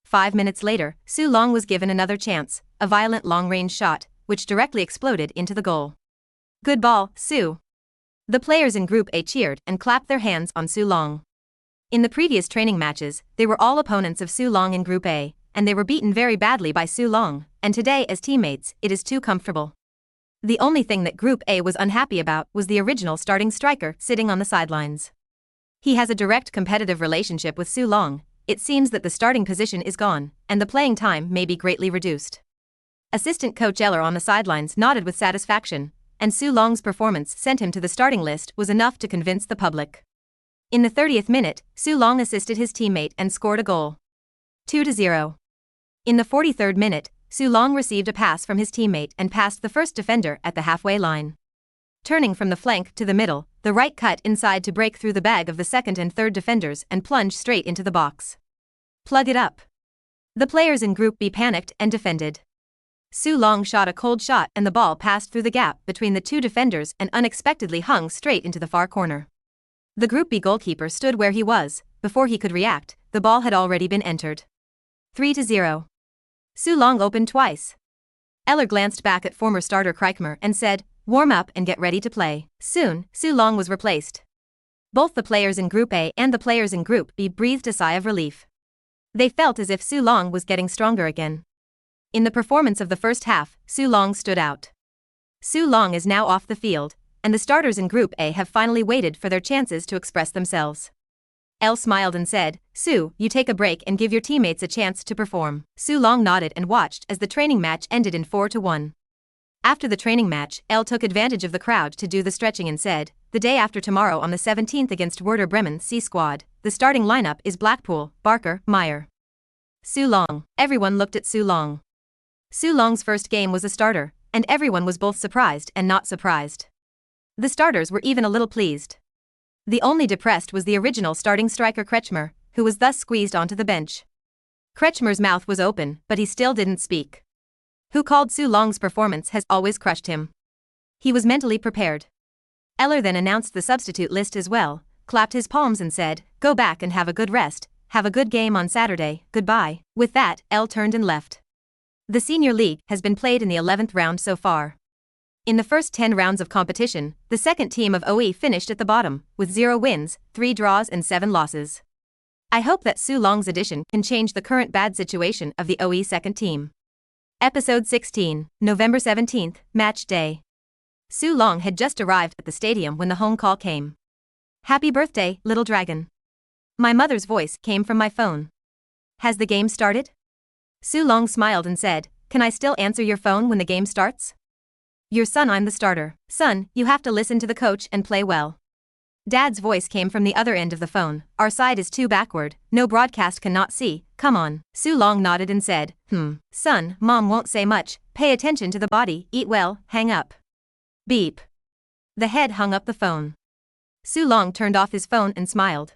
5 minutes later, Su Long was given another chance, a violent long-range shot, which directly exploded into the goal. Good ball, Su. The players in Group A cheered and clapped their hands on Su Long. In the previous training matches, they were all opponents of Su Long in Group A, and they were beaten very badly by Su Long, and today as teammates, it is too comfortable. The only thing that Group A was unhappy about was the original starting striker sitting on the sidelines. He has a direct competitive relationship with Su Long. It seems that the starting position is gone, and the playing time may be greatly reduced. Assistant coach Eller on the sidelines nodded with satisfaction, and Su Long's performance sent him to the starting list was enough to convince the public. In the 30th minute, Su Long assisted his teammate and scored a goal. 2-0. In the 43rd minute, Su Long received a pass from his teammate and passed the first defender at the halfway line. Turning from the flank to the middle, the right cut inside to break through the bag of the second and third defenders and plunge straight into the box. Plug it up. The players in Group B panicked and defended. Su Long shot a cold shot and the ball passed through the gap between the two defenders and unexpectedly hung straight into the far corner. The Group B goalkeeper stood where he was. Before he could react, the ball had already been entered. 3-0. Su Long opened twice. Eller glanced back at former starter Krikmer and said, "Warm up and get ready to play." Soon, Su Long was replaced. Both the players in Group A and the players in Group B breathed a sigh of relief. They felt as if Su Long was getting stronger again. In the performance of the first half, Su Long stood out. Su Long is now off the field, and the starters in Group A have finally waited for their chances to express themselves. El smiled and said, "Su, you take a break and give your teammates a chance to perform." Su Long nodded and watched as the training match ended in 4-1. After the training match, El took advantage of the crowd to do the stretching and said, "The day after tomorrow on the 17th against Werder Bremen C squad, the starting lineup is Blackpool, Barker, Meyer." Su Long. Everyone looked at Su Long. Su Long's first game was a starter, and everyone was both surprised and not surprised. The starters were even a little pleased. The only depressed was the original starting striker Kretschmer, who was thus squeezed onto the bench. Kretschmer's mouth was open, but he still didn't speak. Who called Su Long's performance has always crushed him. He was mentally prepared. Eller then announced the substitute list as well, clapped his palms and said, "Go back and have a good rest, have a good game on Saturday, goodbye." With that, El turned and left. The Senior League has been played in the 11th round so far. In the first 10 rounds of competition, the second team of OE finished at the bottom, with 0 wins, 3 draws and 7 losses. I hope that Su Long's addition can change the current bad situation of the OE second team. Episode 16, November 17th, Match Day. Su Long had just arrived at the stadium when the home call came. "Happy birthday, little dragon." My mother's voice came from my phone. "Has the game started?" Su Long smiled and said, "Can I still answer your phone when the game starts?" "Your son, I'm the starter." "Son, you have to listen to the coach and play well." Dad's voice came from the other end of the phone. "Our side is too backward, no broadcast cannot see, come on." Su Long nodded and said, Son, Mom won't say much, pay attention to the body, eat well, hang up." Beep. The head hung up the phone. Su Long turned off his phone and smiled.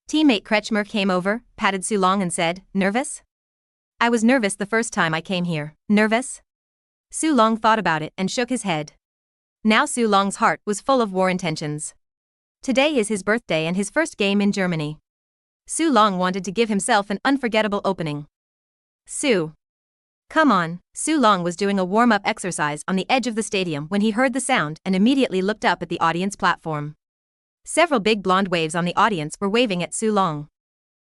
Teammate Kretschmer came over, patted Su Long and said, "Nervous?" "I was nervous the first time I came here." "Nervous?" Su Long thought about it and shook his head. Now Su Long's heart was full of war intentions. Today is his birthday and his first game in Germany. Su Long wanted to give himself an unforgettable opening. "Su. Come on." Su Long was doing a warm-up exercise on the edge of the stadium when he heard the sound and immediately looked up at the audience platform. Several big blonde waves on the audience were waving at Su Long.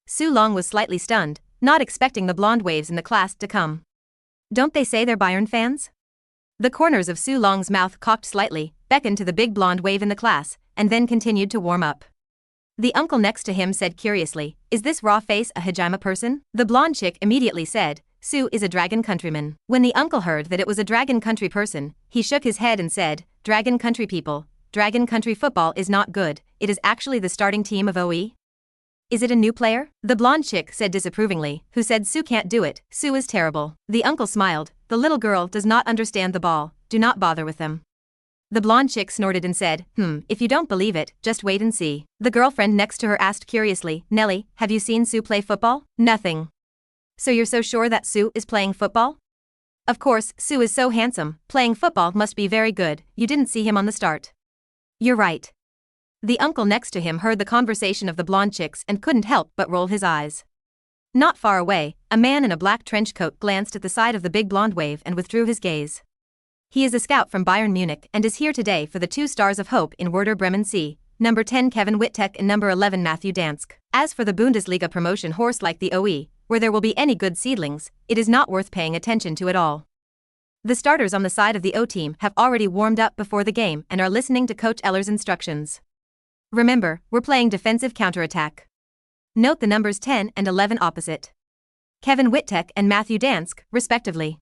Su Long was slightly stunned, not expecting the blonde waves in the class to come. "Don't they say they're Bayern fans?" The corners of Su Long's mouth cocked slightly, beckoned to the big blonde wave in the class, and then continued to warm up. The uncle next to him said curiously, "Is this raw face a hijama person?" The blonde chick immediately said, "Su is a Dragon countryman." When the uncle heard that it was a Dragon country person, he shook his head and said, "Dragon country people, Dragon country football is not good, it is actually the starting team of OE." "Is it a new player?" The blonde chick said disapprovingly, who said Su can't do it, Su is terrible. The uncle smiled, "The little girl does not understand the ball, do not bother with them." The blonde chick snorted and said, If you don't believe it, just wait and see." The girlfriend next to her asked curiously, "Nelly, have you seen Su play football?" "Nothing." "So you're so sure that Su is playing football?" "Of course, Su is so handsome, playing football must be very good, you didn't see him on the start." "You're right." The uncle next to him heard the conversation of the blonde chicks and couldn't help but roll his eyes. Not far away, a man in a black trench coat glanced at the side of the big blonde wave and withdrew his gaze. He is a scout from Bayern Munich and is here today for the 2 stars of hope in Werder Bremen C, number 10 Kevin Wittek and number 11 Matthew Dansk. As for the Bundesliga promotion horse like the OE, where there will be any good seedlings, it is not worth paying attention to at all. The starters on the side of the O team have already warmed up before the game and are listening to Coach Eller's instructions. Remember, we're playing defensive counterattack. Note the numbers 10 and 11 opposite. Kevin Wittek and Matthew Dansk, respectively.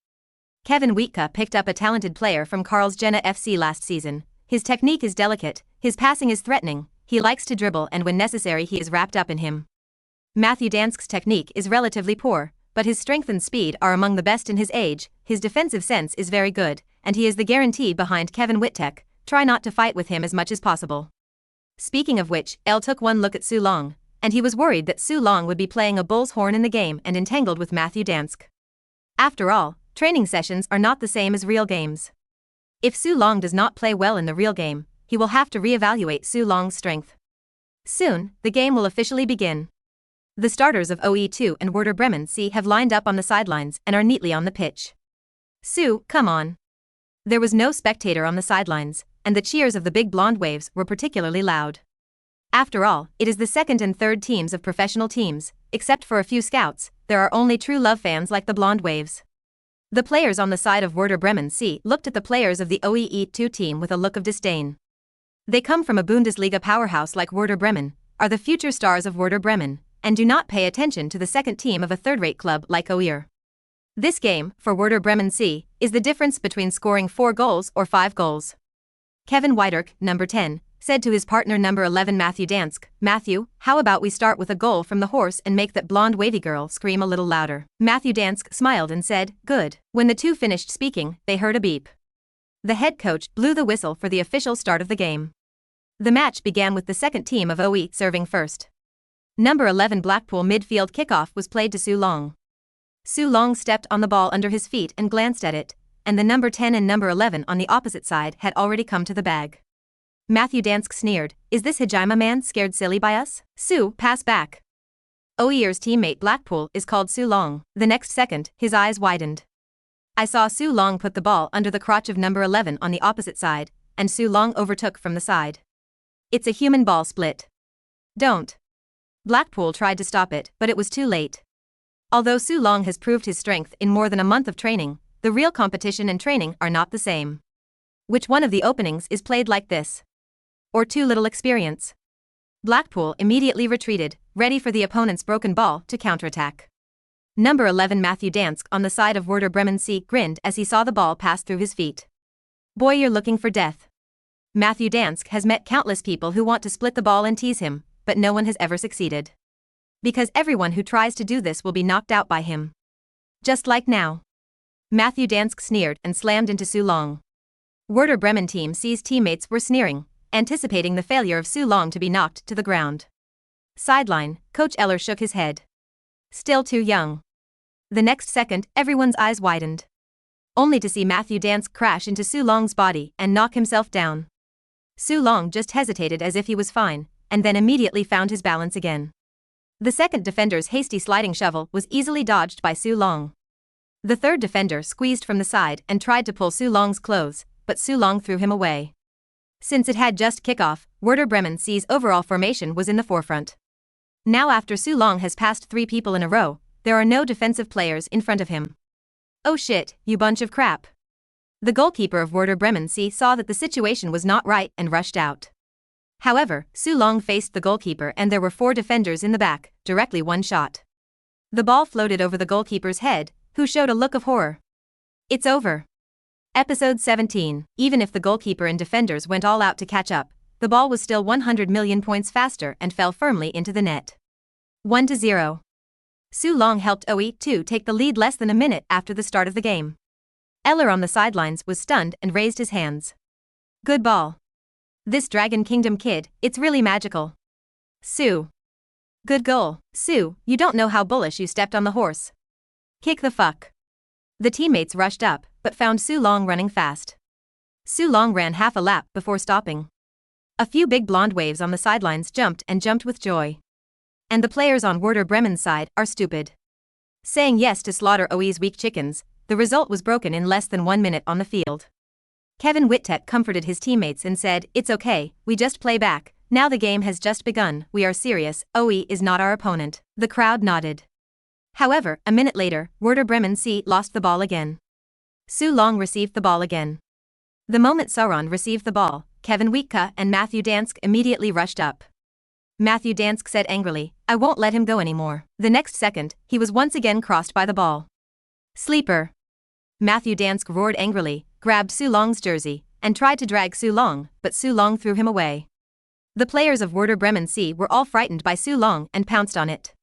Kevin Wittek picked up a talented player from Karlsruhe FC last season. His technique is delicate, his passing is threatening, he likes to dribble and when necessary he is wrapped up in him. Matthew Dansk's technique is relatively poor, but his strength and speed are among the best in his age, his defensive sense is very good, and he is the guarantee behind Kevin Wittek. Try not to fight with him as much as possible. Speaking of which, El took one look at Su Long, and he was worried that Su Long would be playing a bull's horn in the game and entangled with Matthew Dansk. After all, training sessions are not the same as real games. If Su Long does not play well in the real game, he will have to reevaluate Su Long's strength. Soon, the game will officially begin. The starters of OE2 and Werder Bremen C have lined up on the sidelines and are neatly on the pitch. "Su, come on." There was no spectator on the sidelines, and the cheers of the big blonde waves were particularly loud. After all, it is the second and third teams of professional teams, except for a few scouts, there are only true love fans like the blonde waves. The players on the side of Werder Bremen C looked at the players of the OE2 team with a look of disdain. They come from a Bundesliga powerhouse like Werder Bremen, are the future stars of Werder Bremen, and do not pay attention to the second team of a third-rate club like OE. This game, for Werder Bremen C, is the difference between scoring 4 goals or 5 goals. Kevin Wittek, number 10, said to his partner number 11 Matthew Dansk, "Matthew, how about we start with a goal from the horse and make that blonde wavy girl scream a little louder?" Matthew Dansk smiled and said, "Good." When the two finished speaking, they heard a beep. The head coach blew the whistle for the official start of the game. The match began with the second team of OE serving first. Number 11 Blackpool midfield kickoff was played to Su Long. Su Long stepped on the ball under his feet and glanced at it, and the number 10 and number 11 on the opposite side had already come to the bag. Matthew Dansk sneered, "Is this Hijima man scared silly by us? Su, pass back." OE's teammate Blackpool is called Su Long. The next second, his eyes widened. I saw Su Long put the ball under the crotch of number 11 on the opposite side, and Su Long overtook from the side. It's a human ball split. Don't. Blackpool tried to stop it, but it was too late. Although Su Long has proved his strength in more than a month of training, the real competition and training are not the same. Which one of the openings is played like this? Or too little experience? Blackpool immediately retreated, ready for the opponent's broken ball to counterattack. Number 11 Matthew Dansk on the side of Werder Bremen C grinned as he saw the ball pass through his feet. Boy, you're looking for death. Matthew Dansk has met countless people who want to split the ball and tease him, but no one has ever succeeded. Because everyone who tries to do this will be knocked out by him. Just like now. Matthew Dansk sneered and slammed into Su Long. Werder Bremen team C's teammates were sneering, anticipating the failure of Su Long to be knocked to the ground. Sideline, Coach Eller shook his head. Still too young. The next second, everyone's eyes widened. Only to see Matthew Dansk crash into Su Long's body and knock himself down. Su Long just hesitated as if he was fine, and then immediately found his balance again. The second defender's hasty sliding shovel was easily dodged by Su Long. The third defender squeezed from the side and tried to pull Su Long's clothes, but Su Long threw him away. Since it had just kickoff, Werder Bremen C's overall formation was in the forefront. Now after Su Long has passed 3 people in a row, there are no defensive players in front of him. Oh shit, you bunch of crap. The goalkeeper of Werder Bremen C saw that the situation was not right and rushed out. However, Su Long faced the goalkeeper and there were 4 defenders in the back, directly one shot. The ball floated over the goalkeeper's head, who showed a look of horror. It's over. Episode 17. Even if the goalkeeper and defenders went all out to catch up, the ball was still 100 million points faster and fell firmly into the net. 1-0. Su Long helped OE2 take the lead less than a minute after the start of the game. Eller on the sidelines was stunned and raised his hands. Good ball. This Dragon Kingdom kid, it's really magical. Su. Good goal, Su, you don't know how bullish you stepped on the horse. Kick the fuck. The teammates rushed up, but found Su Long running fast. Su Long ran half a lap before stopping. A few big blonde waves on the sidelines jumped with joy. And the players on Werder Bremen's side are stupid. Saying yes to slaughter OE's weak chickens, the result was broken in less than 1 minute on the field. Kevin Wittek comforted his teammates and said, "It's okay, we just play back, now the game has just begun, we are serious, OE is not our opponent." The crowd nodded. However, a minute later, Werder Bremen C lost the ball again. Su Long received the ball again. The moment Sauron received the ball, Kevin Wittek and Matthew Dansk immediately rushed up. Matthew Dansk said angrily, "I won't let him go anymore." The next second, he was once again crossed by the ball. Sleeper. Matthew Dansk roared angrily, grabbed Su Long's jersey, and tried to drag Su Long, but Su Long threw him away. The players of Werder Bremen C were all frightened by Su Long and pounced on it.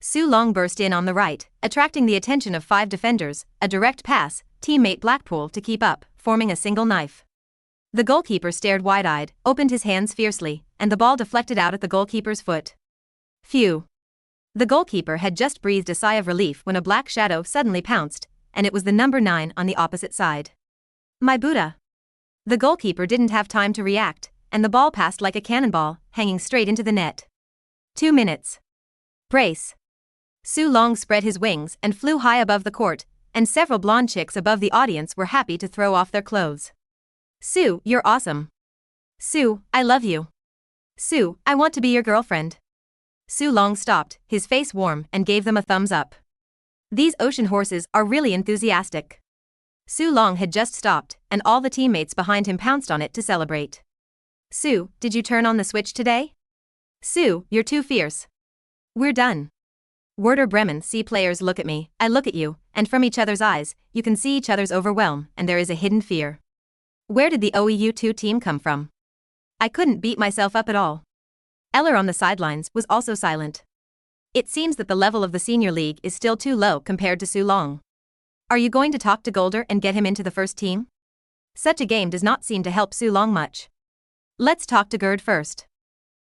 Su Long burst in on the right, attracting the attention of 5 defenders, a direct pass, teammate Blackpool to keep up, forming a single knife. The goalkeeper stared wide-eyed, opened his hands fiercely, and the ball deflected out at the goalkeeper's foot. Phew. The goalkeeper had just breathed a sigh of relief when a black shadow suddenly pounced, and it was the number 9 on the opposite side. My Buddha. The goalkeeper didn't have time to react, and the ball passed like a cannonball, hanging straight into the net. 2 minutes. Brace. Su Long spread his wings and flew high above the court, and several blonde chicks above the audience were happy to throw off their clothes. Su, you're awesome. Su, I love you. Su, I want to be your girlfriend. Su Long stopped, his face warm, and gave them a thumbs up. These ocean horses are really enthusiastic. Su Long had just stopped, and all the teammates behind him pounced on it to celebrate. Su, did you turn on the switch today? Su, you're too fierce. We're done. Werder Bremen C players look at me, I look at you, and from each other's eyes, you can see each other's overwhelm, and there is a hidden fear. Where did the OEU2 team come from? I couldn't beat myself up at all. Eller on the sidelines was also silent. It seems that the level of the senior league is still too low compared to Su Long. Are you going to talk to Golder and get him into the first team? Such a game does not seem to help Su Long much. Let's talk to Gerd first.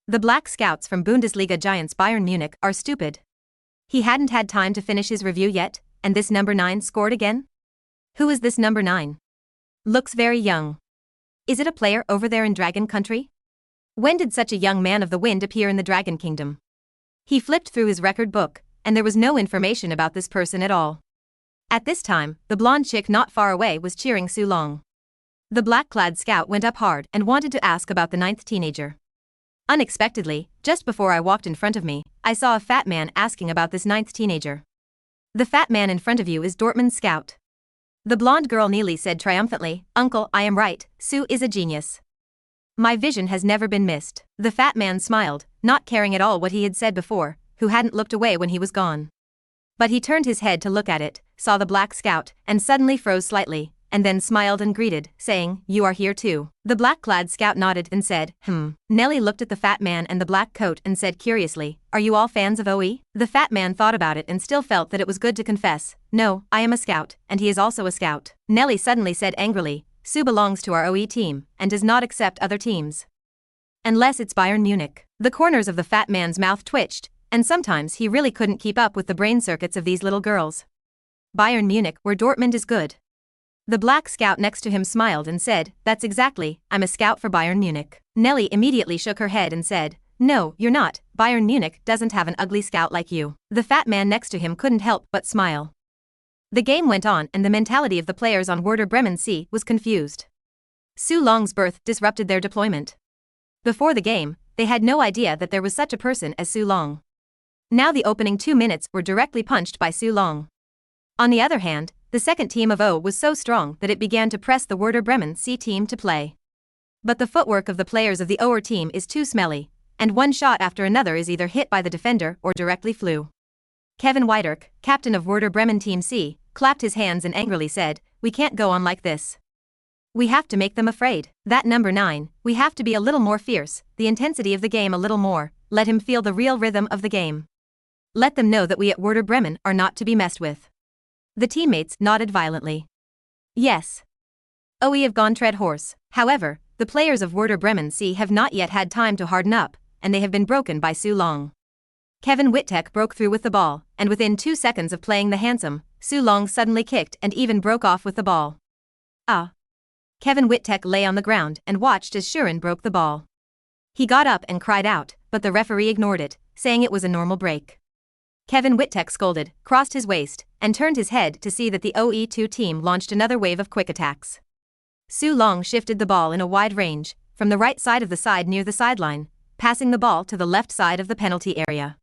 The Black Scouts from Bundesliga giants Bayern Munich are stupid. He hadn't had time to finish his review yet, and this number 9 scored again? Who is this number 9? Looks very young. Is it a player over there in Dragon Country? When did such a young man of the wind appear in the Dragon Kingdom? He flipped through his record book, and there was no information about this person at all. At this time, the blonde chick not far away was cheering Su Long. The black-clad scout went up hard and wanted to ask about the 9th teenager. Unexpectedly, just before I walked in front of me, I saw a fat man asking about this 9th teenager. The fat man in front of you is Dortmund's scout. The blonde girl Neely said triumphantly, "Uncle, I am right, Su is a genius. My vision has never been missed." The fat man smiled, not caring at all what he had said before, who hadn't looked away when he was gone. But he turned his head to look at it, saw the black scout, and suddenly froze slightly, and then smiled and greeted, saying, "You are here too." The black-clad scout nodded and said, Nelly looked at the fat man and the black coat and said curiously, "Are you all fans of OE?" The fat man thought about it and still felt that it was good to confess, "No, I am a scout, and he is also a scout." Nelly suddenly said angrily, "Sue belongs to our OE team, and does not accept other teams. Unless it's Bayern Munich." The corners of the fat man's mouth twitched, and sometimes he really couldn't keep up with the brain circuits of these little girls. Bayern Munich, where Dortmund is good. The black scout next to him smiled and said, "That's exactly, I'm a scout for Bayern Munich." Nelly immediately shook her head and said, "No, you're not, Bayern Munich doesn't have an ugly scout like you." The fat man next to him couldn't help but smile. The game went on and the mentality of the players on Werder Bremen C was confused. Sue Long's birth disrupted their deployment. Before the game, they had no idea that there was such a person as Sue Long. Now the opening 2 minutes were directly punched by Sue Long. On the other hand, the second team of O was so strong that it began to press the Werder Bremen C team to play. But the footwork of the players of the OR team is too smelly, and one shot after another is either hit by the defender or directly flew. Kevin Weidert, captain of Werder Bremen Team C, clapped his hands and angrily said, "We can't go on like this. We have to make them afraid. That number 9, we have to be a little more fierce, the intensity of the game a little more, let him feel the real rhythm of the game. Let them know that we at Werder Bremen are not to be messed with." The teammates nodded violently. Yes. OE have gone tread horse. However, the players of Werder Bremen C have not yet had time to harden up, and they have been broken by Sue Long. Kevin Wittek broke through with the ball, and within 2 seconds of playing the handsome, Sue Long suddenly kicked and even broke off with the ball. Kevin Wittek lay on the ground and watched as Shurin broke the ball. He got up and cried out, but the referee ignored it, saying it was a normal break. Kevin Wittek scolded, crossed his waist, and turned his head to see that the OE2 team launched another wave of quick attacks. Sue Long shifted the ball in a wide range, from the right side of the side near the sideline, passing the ball to the left side of the penalty area.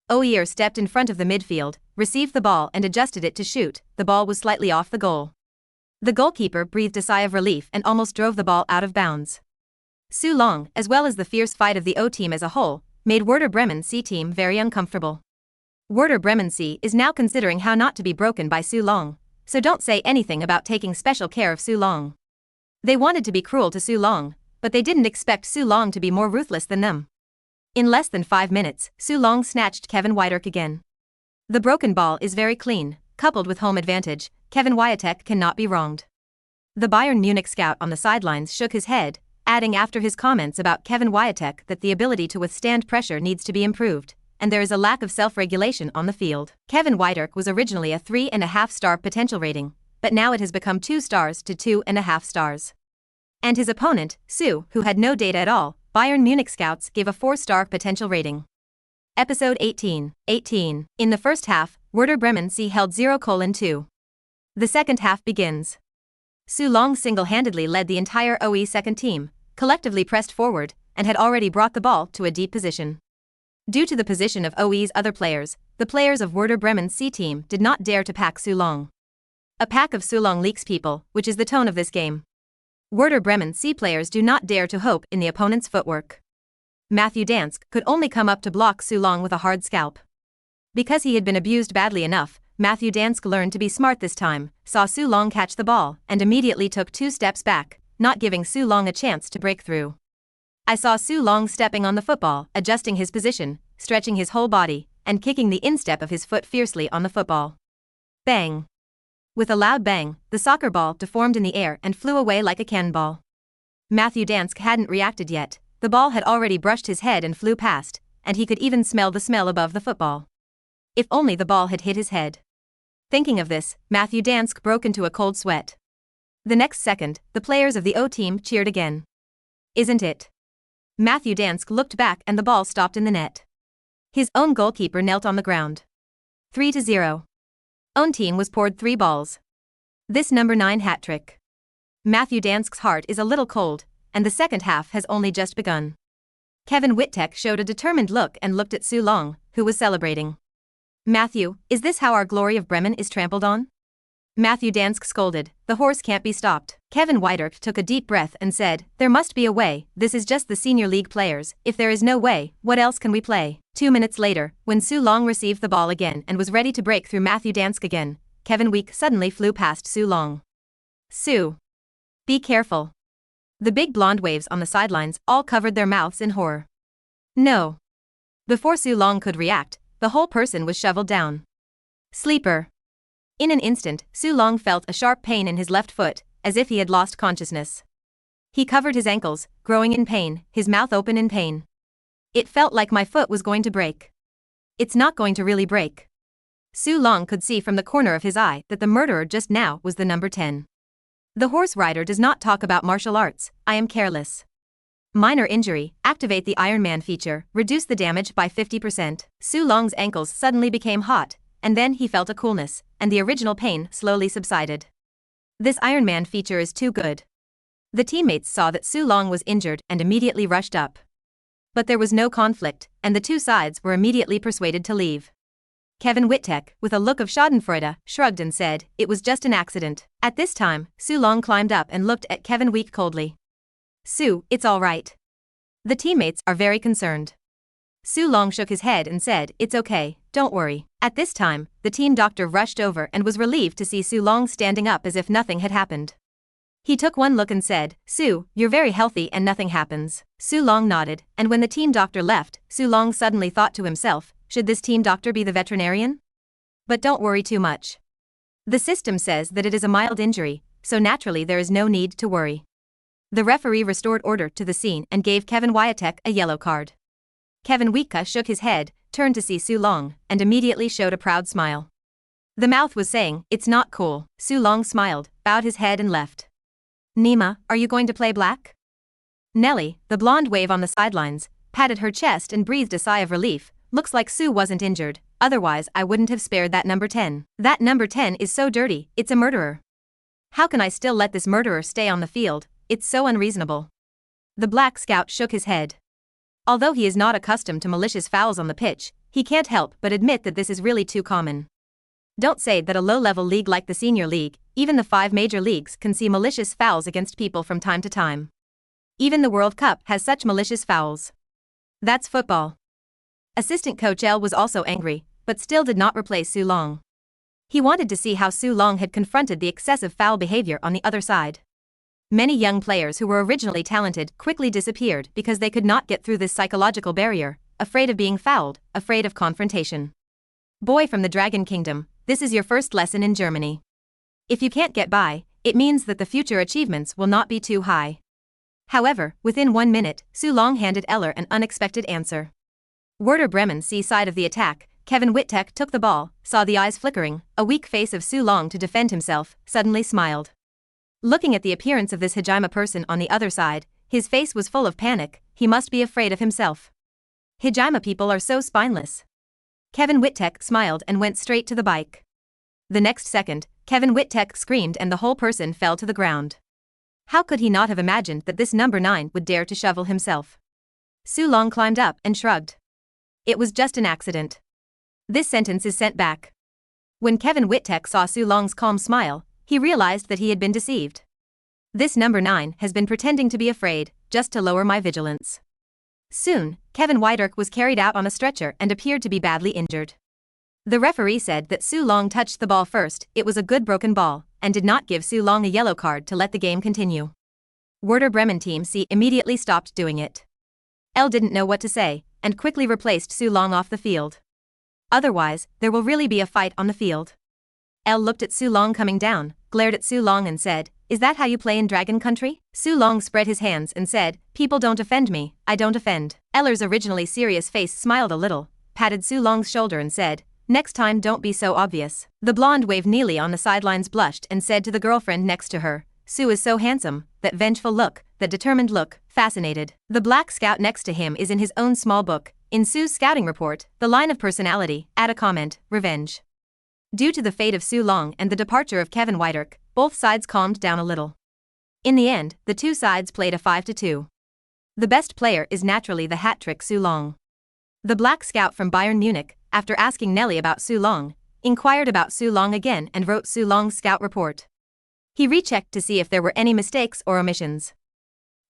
OER stepped in front of the midfield, received the ball and adjusted it to shoot. The ball was slightly off the goal. The goalkeeper breathed a sigh of relief and almost drove the ball out of bounds. Sue Long, as well as the fierce fight of the O team as a whole, made Werder Bremen C team very uncomfortable. Werder Bremen C is now considering how not to be broken by Sue Long, so don't say anything about taking special care of Sue Long. They wanted to be cruel to Sue Long, but they didn't expect Sue Long to be more ruthless than them. In less than 5 minutes, Sue Long snatched Kevin Weidert again. The broken ball is very clean, coupled with home advantage, Kevin Weidert cannot be wronged. The Bayern Munich scout on the sidelines shook his head, adding after his comments about Kevin Weidert that the ability to withstand pressure needs to be improved, and there is a lack of self-regulation on the field. Kevin Weidert was originally a 3.5-star potential rating, but now it has become 2 stars to 2.5 stars. And his opponent, Sue, who had no data at all, Bayern Munich scouts gave a 4-star potential rating. Episode 18. In the first half, Werder Bremen C held 0-2. The second half begins. Sue Long single-handedly led the entire OE second team, collectively pressed forward, and had already brought the ball to a deep position. Due to the position of OE's other players, the players of Werder Bremen C team did not dare to pack Sue Long. A pack of Sue Long leaks people, which is the tone of this game. Werder Bremen C players do not dare to hope in the opponent's footwork. Matthew Dansk could only come up to block Sue Long with a hard scalp. Because he had been abused badly enough, Matthew Dansk learned to be smart this time, saw Sue Long catch the ball, and immediately took 2 steps back, not giving Sue Long a chance to break through. I saw Sue Long stepping on the football, adjusting his position, stretching his whole body, and kicking the instep of his foot fiercely on the football. Bang! With a loud bang, the soccer ball deformed in the air and flew away like a cannonball. Matthew Dansk hadn't reacted yet, the ball had already brushed his head and flew past, and he could even smell the smell above the football. If only the ball had hit his head. Thinking of this, Matthew Dansk broke into a cold sweat. The next second, the players of the O team cheered again. Isn't it? Matthew Dansk looked back and the ball stopped in the net. His own goalkeeper knelt on the ground. 3-0. Own team was poured 3 balls. This number 9 hat trick. Matthew Dansk's heart is a little cold, and the second half has only just begun. Kevin Wittek showed a determined look and looked at Sue Long, who was celebrating. Matthew, is this how our glory of Bremen is trampled on? Matthew Dansk scolded, the horse can't be stopped. Kevin Weidert took a deep breath and said, there must be a way, this is just the senior league players, if there is no way, what else can we play? 2 minutes later, when Su Long received the ball again and was ready to break through Matthew Dansk again, Kevin Week suddenly flew past Su Long. Su. Be careful. The big blonde waves on the sidelines all covered their mouths in horror. No. Before Su Long could react, the whole person was shoveled down. Sleeper. In an instant, Su Long felt a sharp pain in his left foot, as if he had lost consciousness. He covered his ankles, growing in pain, his mouth open in pain. It felt like my foot was going to break. It's not going to really break. Su Long could see from the corner of his eye that the murderer just now was the number 10. The horse rider does not talk about martial arts. I am careless. Minor injury, activate the Iron Man feature, reduce the damage by 50%. Su Long's ankles suddenly became hot, and then he felt a coolness, and the original pain slowly subsided. This Iron Man feature is too good. The teammates saw that Su Long was injured and immediately rushed up. But there was no conflict, and the two sides were immediately persuaded to leave. Kevin Wittek, with a look of schadenfreude, shrugged and said, it was just an accident. At this time, Su Long climbed up and looked at Kevin Week coldly. Su, it's all right. The teammates are very concerned. Su Long shook his head and said, it's okay, don't worry. At this time, the team doctor rushed over and was relieved to see Su Long standing up as if nothing had happened. He took one look and said, Su, you're very healthy and nothing happens. Su Long nodded, and when the team doctor left, Su Long suddenly thought to himself, should this team doctor be the veterinarian? But don't worry too much. The system says that it is a mild injury, so naturally there is no need to worry. The referee restored order to the scene and gave Kevin Wittek a yellow card. Kevin Week shook his head, turned to see Su Long, and immediately showed a proud smile. The mouth was saying, it's not cool. Su Long smiled, bowed his head and left. Nima, are you going to play black? Nellie, the blonde wave on the sidelines, patted her chest and breathed a sigh of relief. Looks like Su wasn't injured, otherwise I wouldn't have spared that number 10. That number 10 is so dirty, it's a murderer. How can I still let this murderer stay on the field? It's so unreasonable. The Black Scout shook his head. Although he is not accustomed to malicious fouls on the pitch, he can't help but admit that this is really too common. Don't say that a low-level league like the Senior League, even the 5 major leagues can see malicious fouls against people from time to time. Even the World Cup has such malicious fouls. That's football. Assistant coach L was also angry, but still did not replace Su Long. He wanted to see how Su Long had confronted the excessive foul behavior on the other side. Many young players who were originally talented quickly disappeared because they could not get through this psychological barrier, afraid of being fouled, afraid of confrontation. Boy from the Dragon Kingdom, this is your first lesson in Germany. If you can't get by, it means that the future achievements will not be too high. However, within 1 minute, Su Long handed Eller an unexpected answer. Werder Bremen's side of the attack, Kevin Wittek took the ball, saw the eyes flickering, a weak face of Su Long to defend himself, suddenly smiled. Looking at the appearance of this Hajime person on the other side, his face was full of panic. He must be afraid of himself. Hajime people are so spineless. Kevin Wittek smiled and went straight to the bike. The next second, Kevin Wittek screamed and the whole person fell to the ground. How could he not have imagined that this number 9 would dare to shovel himself? Su Long climbed up and shrugged. It was just an accident. This sentence is sent back. When Kevin Wittek saw Su Long's calm smile, he realized that he had been deceived. This number 9 has been pretending to be afraid, just to lower my vigilance. Soon, Kevin Wittek was carried out on a stretcher and appeared to be badly injured. The referee said that Su Long touched the ball first, it was a good broken ball, and did not give Su Long a yellow card to let the game continue. Werder Bremen Team C immediately stopped doing it. L didn't know what to say, and quickly replaced Su Long off the field. Otherwise, there will really be a fight on the field. L looked at Su Long coming down, glared at Su Long and said, is that how you play in Dragon Country? Su Long spread his hands and said, people don't offend me, I don't offend. Eller's originally serious face smiled a little, patted Su Long's shoulder and said, next time don't be so obvious. The blonde wave Neely on the sidelines blushed and said to the girlfriend next to her, Su is so handsome, that vengeful look, that determined look, fascinated. The Black Scout next to him is in his own small book, in Su's scouting report, the line of personality, add a comment, revenge. Due to the fate of Su Long and the departure of Kevin Wittek, both sides calmed down a little. In the end, the two sides played a 5-2. The best player is naturally the hat-trick Su Long. The Black Scout from Bayern Munich, after asking Nelly about Su Long, inquired about Su Long again and wrote Su Long's scout report. He rechecked to see if there were any mistakes or omissions.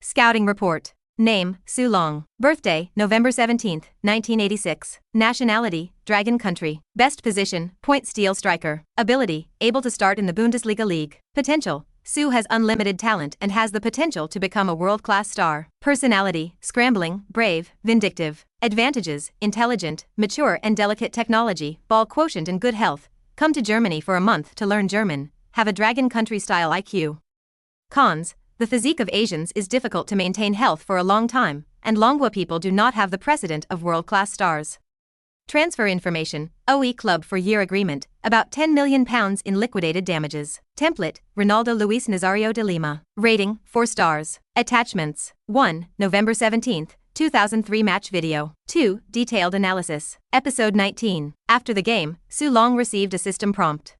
Scouting report. Name, Su Long. Birthday, November 17, 1986. Nationality, Dragon Country. Best position, point steal striker. Ability, able to start in the Bundesliga league. Potential, Su has unlimited talent and has the potential to become a world-class star. Personality, scrambling, brave, vindictive. Advantages, intelligent, mature and delicate technology, ball quotient and good health. Come to Germany for a month to learn German. Have a Dragon Country-style IQ. Cons, the physique of Asians is difficult to maintain health for a long time, and Longwa people do not have the precedent of world-class stars. Transfer information, OE club for year agreement, about £10 million in liquidated damages. Template, Ronaldo Luis Nazario de Lima. Rating, 4 stars. Attachments. 1. November 17, 2003 match video. 2. Detailed analysis. Episode 19. After the game, Su Long received a system prompt.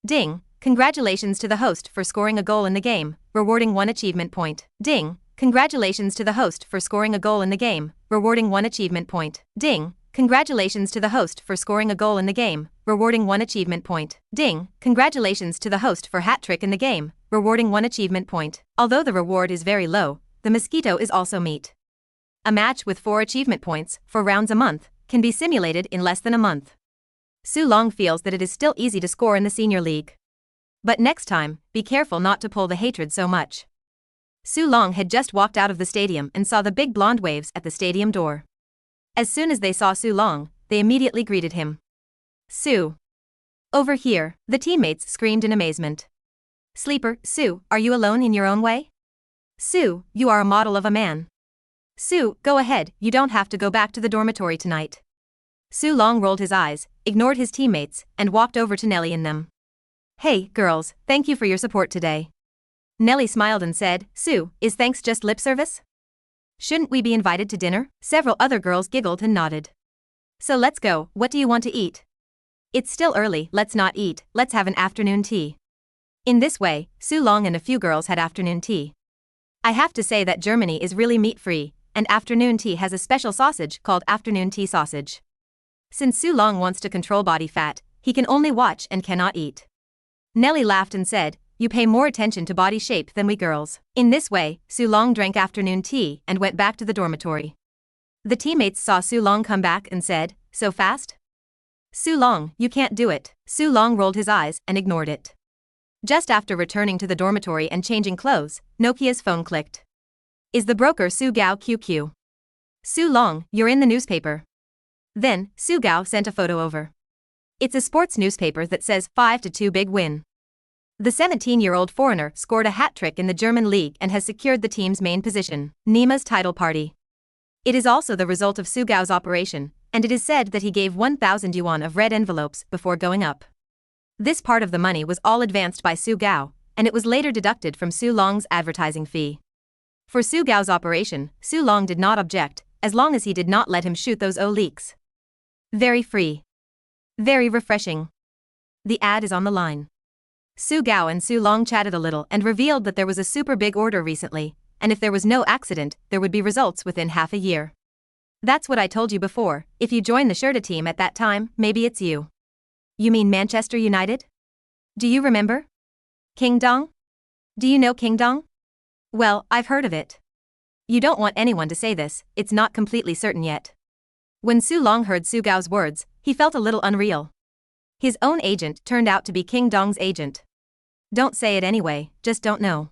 Ding. Congratulations to the host for scoring a goal in the game, rewarding 1 achievement point. Ding. Congratulations to the host for scoring a goal in the game, rewarding 1 achievement point. Ding. Congratulations to the host for scoring a goal in the game, rewarding 1 achievement point. Ding. Congratulations to the host for hat trick in the game, rewarding 1 achievement point. Although the reward is very low, the mosquito is also meat. A match with 4 achievement points, 4 rounds a month, can be simulated in less than a month. Su Long feels that it is still easy to score in the senior league. But next time, be careful not to pull the hatred so much. Su Long had just walked out of the stadium and saw the big blonde waves at the stadium door. As soon as they saw Su Long, they immediately greeted him. Su. Over here, the teammates screamed in amazement. Sleeper, Su, are you alone in your own way? Su, you are a model of a man. Su, go ahead, you don't have to go back to the dormitory tonight. Su Long rolled his eyes, ignored his teammates, and walked over to Nelly and them. Hey, girls, thank you for your support today. Nelly smiled and said, Su, is thanks just lip service? Shouldn't we be invited to dinner? Several other girls giggled and nodded. So let's go, what do you want to eat? It's still early, let's not eat, let's have an afternoon tea. In this way, Su Long and a few girls had afternoon tea. I have to say that Germany is really meat-free, and afternoon tea has a special sausage called afternoon tea sausage. Since Su Long wants to control body fat, he can only watch and cannot eat. Nelly laughed and said, you pay more attention to body shape than we girls. In this way, Su Long drank afternoon tea and went back to the dormitory. The teammates saw Su Long come back and said, so fast? Su Long, you can't do it. Su Long rolled his eyes and ignored it. Just after returning to the dormitory and changing clothes, Nokia's phone clicked. Is the broker Su Gao QQ? Su Long, you're in the newspaper. Then, Su Gao sent a photo over. It's a sports newspaper that says 5-2 big win. The 17-year-old foreigner scored a hat trick in the German league and has secured the team's main position, Nima's title party. It is also the result of Su Gao's operation, and it is said that he gave 1,000 yuan of red envelopes before going up. This part of the money was all advanced by Su Gao, and it was later deducted from Su Long's advertising fee. For Su Gao's operation, Su Long did not object, as long as he did not let him shoot those leaks. Very free. Very refreshing. The ad is on the line. Su Gao and Su Long chatted a little and revealed that there was a super big order recently, and if there was no accident, there would be results within half a year. That's what I told you before, if you join the Sherda team at that time, maybe it's you. You mean Manchester United? Do you remember? King Dong? Do you know King Dong? Well, I've heard of it. You don't want anyone to say this, it's not completely certain yet. When Su Long heard Su Gao's words, he felt a little unreal. His own agent turned out to be King Dong's agent. Don't say it anyway, just don't know.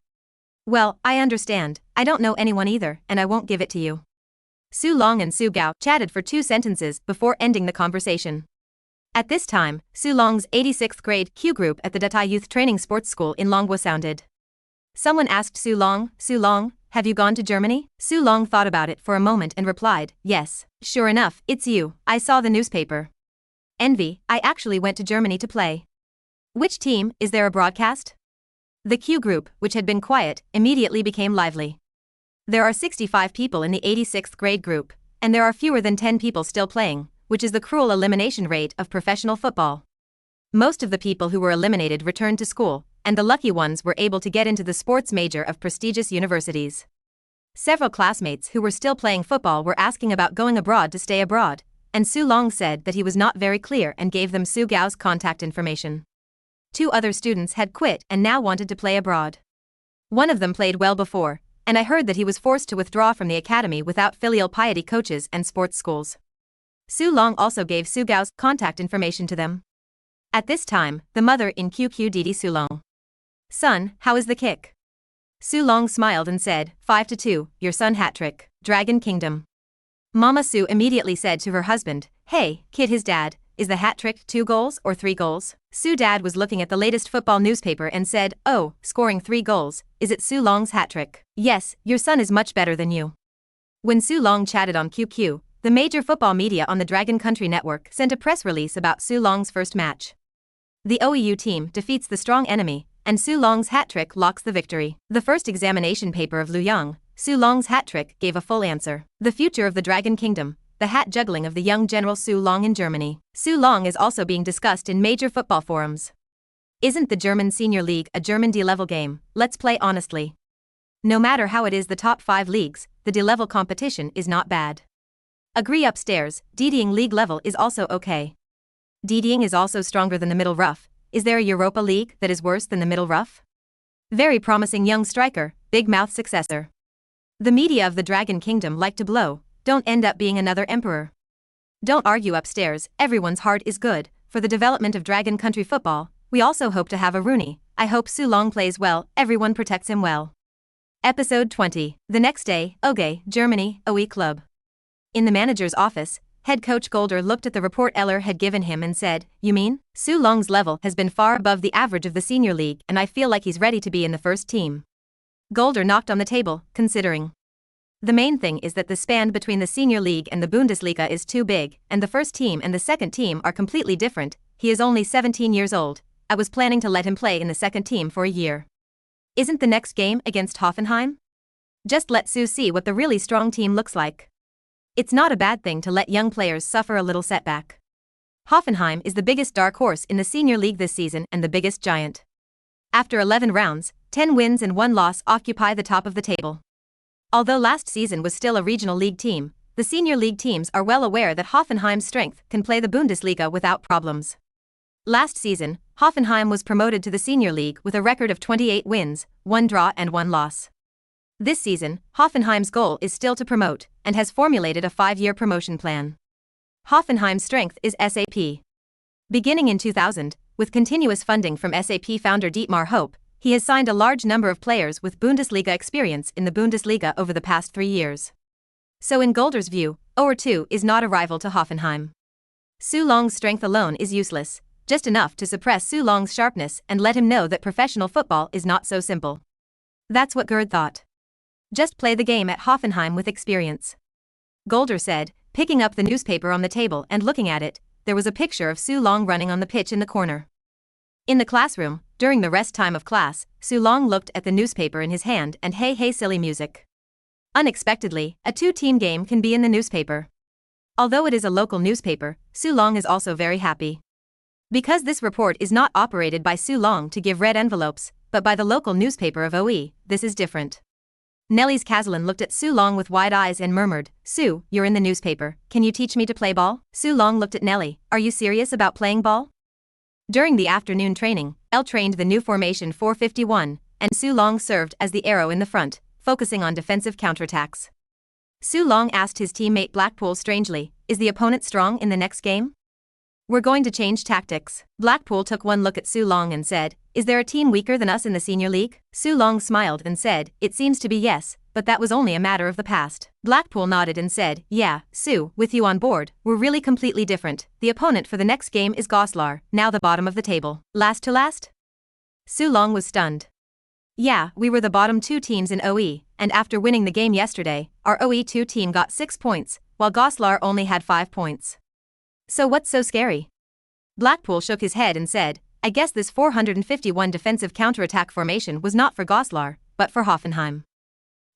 Well, I understand, I don't know anyone either, and I won't give it to you. Su Long and Su Gao chatted for 2 sentences before ending the conversation. At this time, Su Long's 86th grade Q group at the Datai Youth Training Sports School in Longwa sounded. Someone asked Su Long, have you gone to Germany? Su Long thought about it for a moment and replied, yes, sure enough, it's you, I saw the newspaper. Envy, I actually went to Germany to play. Which team, is there a broadcast? The Q group, which had been quiet, immediately became lively. There are 65 people in the 86th grade group, and there are fewer than 10 people still playing, which is the cruel elimination rate of professional football. Most of the people who were eliminated returned to school, and the lucky ones were able to get into the sports major of prestigious universities. Several classmates who were still playing football were asking about going abroad to stay abroad, and Su Long said that he was not very clear and gave them Su Gao's contact information. 2 other students had quit and now wanted to play abroad. One of them played well before, And I heard that he was forced to withdraw from the academy without filial piety coaches and sports schools. Su Long also gave Su Gao's contact information to them. At this time, the mother in QQ Su Long. Son, how is the kick? Su Long smiled and said, 5-2, your son hat-trick, Dragon Kingdom. Mama Su immediately said to her husband, hey, kid, his dad, is the hat-trick 2 goals or 3 goals? Su dad was looking at the latest football newspaper and said, oh, scoring 3 goals, is it Su Long's hat-trick? Yes, your son is much better than you. When Su Long chatted on QQ, the major football media on the Dragon Country network sent a press release about Su Long's first match. The OEU team defeats the strong enemy, and Su Long's hat-trick locks the victory. The first examination paper of Luoyang, Su Long's hat-trick, gave a full answer. The future of the Dragon Kingdom, the hat juggling of the young General Su Long in Germany. Su Long is also being discussed in major football forums. Isn't the German Senior League a German D-level game? Let's play honestly. No matter how it is the top 5 leagues, the D-level competition is not bad. Agree upstairs, DDing league level is also okay. DDing is also stronger than the middle rough. Is there a Europa League that is worse than the middle rough? Very promising young striker, big mouth successor. The media of the Dragon Kingdom like to blow, don't end up being another emperor. Don't argue upstairs, everyone's heart is good. For the development of Dragon Country football, we also hope to have a Rooney. I hope Su Long plays well, everyone protects him well. Episode 20. The next day, Oge, Germany, OE Club. In the manager's office, head coach Golder looked at the report Eller had given him and said, you mean? Su Long's level has been far above the average of the senior league and I feel like he's ready to be in the first team. Golder knocked on the table, considering. The main thing is that the span between the senior league and the Bundesliga is too big, and the first team and the second team are completely different. He is only 17 years old. I was planning to let him play in the second team for a year. Isn't the next game against Hoffenheim? Just let Su see what the really strong team looks like. It's not a bad thing to let young players suffer a little setback. Hoffenheim is the biggest dark horse in the senior league this season and the biggest giant. After 11 rounds, 10 wins and 1 loss occupy the top of the table. Although last season was still a regional league team, the senior league teams are well aware that Hoffenheim's strength can play the Bundesliga without problems. Last season, Hoffenheim was promoted to the senior league with a record of 28 wins, 1 draw and 1 loss. This season, Hoffenheim's goal is still to promote, and has formulated a 5-year promotion plan. Hoffenheim's strength is SAP. Beginning in 2000, with continuous funding from SAP founder Dietmar Hope, he has signed a large number of players with Bundesliga experience in the Bundesliga over the past 3 years. So in Golder's view, OR2 is not a rival to Hoffenheim. Su Long's strength alone is useless, just enough to suppress Su Long's sharpness and let him know that professional football is not so simple. That's what Gerd thought. Just play the game at Hoffenheim with experience. Golder said, picking up the newspaper on the table and looking at it. There was a picture of Su Long running on the pitch in the corner. In the classroom, during the rest time of class, Su Long looked at the newspaper in his hand and hey silly music. Unexpectedly, a 2-team game can be in the newspaper. Although it is a local newspaper, Su Long is also very happy. Because this report is not operated by Su Long to give red envelopes, but by the local newspaper of OE, this is different. Nelly's Kazalin looked at Su Long with wide eyes and murmured, Su, you're in the newspaper, can you teach me to play ball? Su Long looked at Nelly, are you serious about playing ball? During the afternoon training, Elle trained the new formation 451, and Su Long served as the arrow in the front, focusing on defensive counterattacks. Su Long asked his teammate Blackpool strangely, is the opponent strong in the next game? We're going to change tactics. Blackpool took one look at Su Long and said, is there a team weaker than us in the senior league? Su Long smiled and said, it seems to be yes, but that was only a matter of the past. Blackpool nodded and said, yeah, Su, with you on board, we're really completely different. The opponent for the next game is Goslar, now the bottom of the table. Last to last? Su Long was stunned. Yeah, we were the bottom 2 teams in OE, and after winning the game yesterday, our OE2 team got 6 points, while Goslar only had 5 points. So what's so scary? Blackpool shook his head and said, I guess this 451 defensive counterattack formation was not for Goslar, but for Hoffenheim.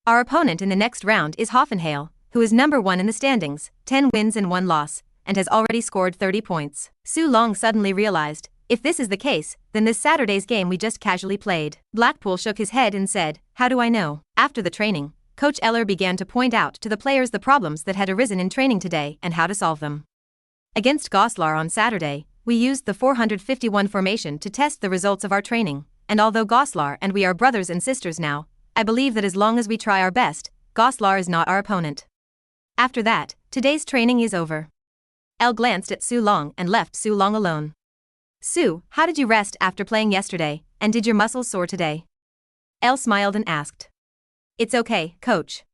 Our opponent in the next round is Hoffenheim, who is number 1 in the standings, 10 wins and 1 loss, and has already scored 30 points. Su Long suddenly realized, if this is the case, then this Saturday's game we just casually played. Blackpool shook his head and said, how do I know? After the training, Coach Eller began to point out to the players the problems that had arisen in training today and how to solve them. Against Goslar on Saturday, we used the 451 formation to test the results of our training, and although Goslar and we are brothers and sisters now, I believe that as long as we try our best, Goslar is not our opponent. After that, today's training is over. Elle glanced at Su Long and left Su Long alone. Su, how did you rest after playing yesterday, and did your muscles sore today? Elle smiled and asked. It's okay, coach.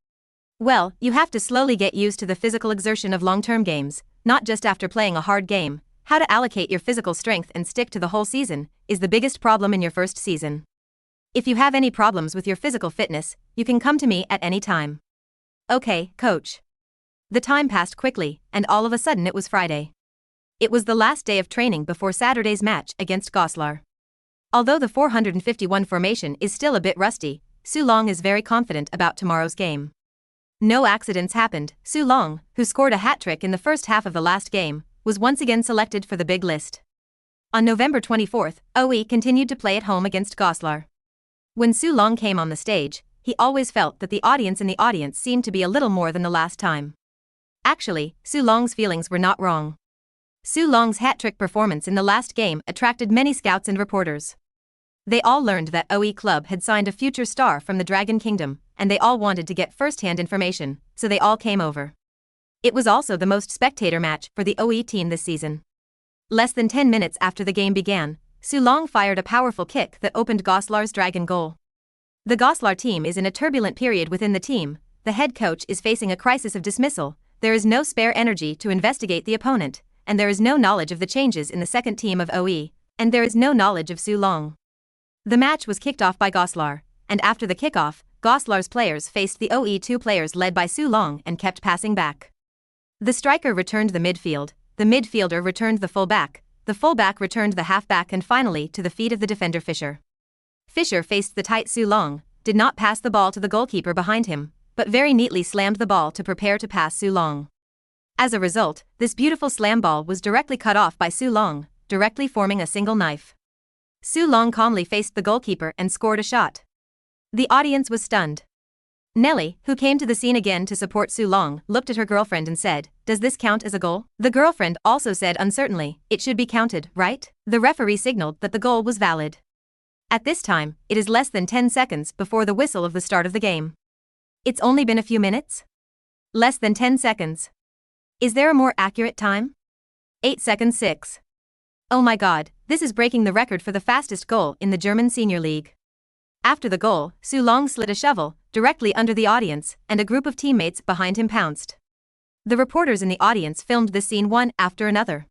Well, you have to slowly get used to the physical exertion of long-term games, not just after playing a hard game. How to allocate your physical strength and stick to the whole season is the biggest problem in your first season. If you have any problems with your physical fitness, you can come to me at any time. Okay, coach. The time passed quickly, and all of a sudden it was Friday. It was the last day of training before Saturday's match against Goslar. Although the 451 formation is still a bit rusty, Su Long is very confident about tomorrow's game. No accidents happened. Su Long, who scored a hat-trick in the first half of the last game, was once again selected for the big list. On November 24th, OE continued to play at home against Goslar. When Su Long came on the stage, he always felt that the audience in the audience seemed to be a little more than the last time. Actually, Su Long's feelings were not wrong. Su Long's hat-trick performance in the last game attracted many scouts and reporters. They all learned that OE Club had signed a future star from the Dragon Kingdom, and they all wanted to get first-hand information, so they all came over. It was also the most spectator match for the OE team this season. Less than 10 minutes after the game began, Su Long fired a powerful kick that opened Goslar's dragon goal. The Goslar team is in a turbulent period within the team. The head coach is facing a crisis of dismissal. There is no spare energy to investigate the opponent, and there is no knowledge of the changes in the second team of OE, and there is no knowledge of Su Long. The match was kicked off by Goslar, and after the kickoff, Goslar's players faced the OE2 players led by Su Long and kept passing back. The striker returned the midfielder returned the fullback returned the halfback, and finally to the feet of the defender Fisher. Fisher faced the tight Su Long, did not pass the ball to the goalkeeper behind him, but very neatly slammed the ball to prepare to pass Su Long. As a result, this beautiful slam ball was directly cut off by Su Long, directly forming a single knife. Su Long calmly faced the goalkeeper and scored a shot. The audience was stunned. Nellie, who came to the scene again to support Su Long, looked at her girlfriend and said, "Does this count as a goal?" The girlfriend also said uncertainly, "It should be counted, right?" The referee signaled that the goal was valid. At this time, it is less than 10 seconds before the whistle of the start of the game. It's only been a few minutes? Less than 10 seconds. Is there a more accurate time? 8 seconds 6. Oh my god, this is breaking the record for the fastest goal in the German Senior League. After the goal, Su Long slid a shovel directly under the audience, and a group of teammates behind him pounced. The reporters in the audience filmed this scene one after another.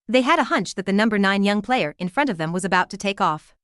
They had a hunch that the number 9 young player in front of them was about to take off.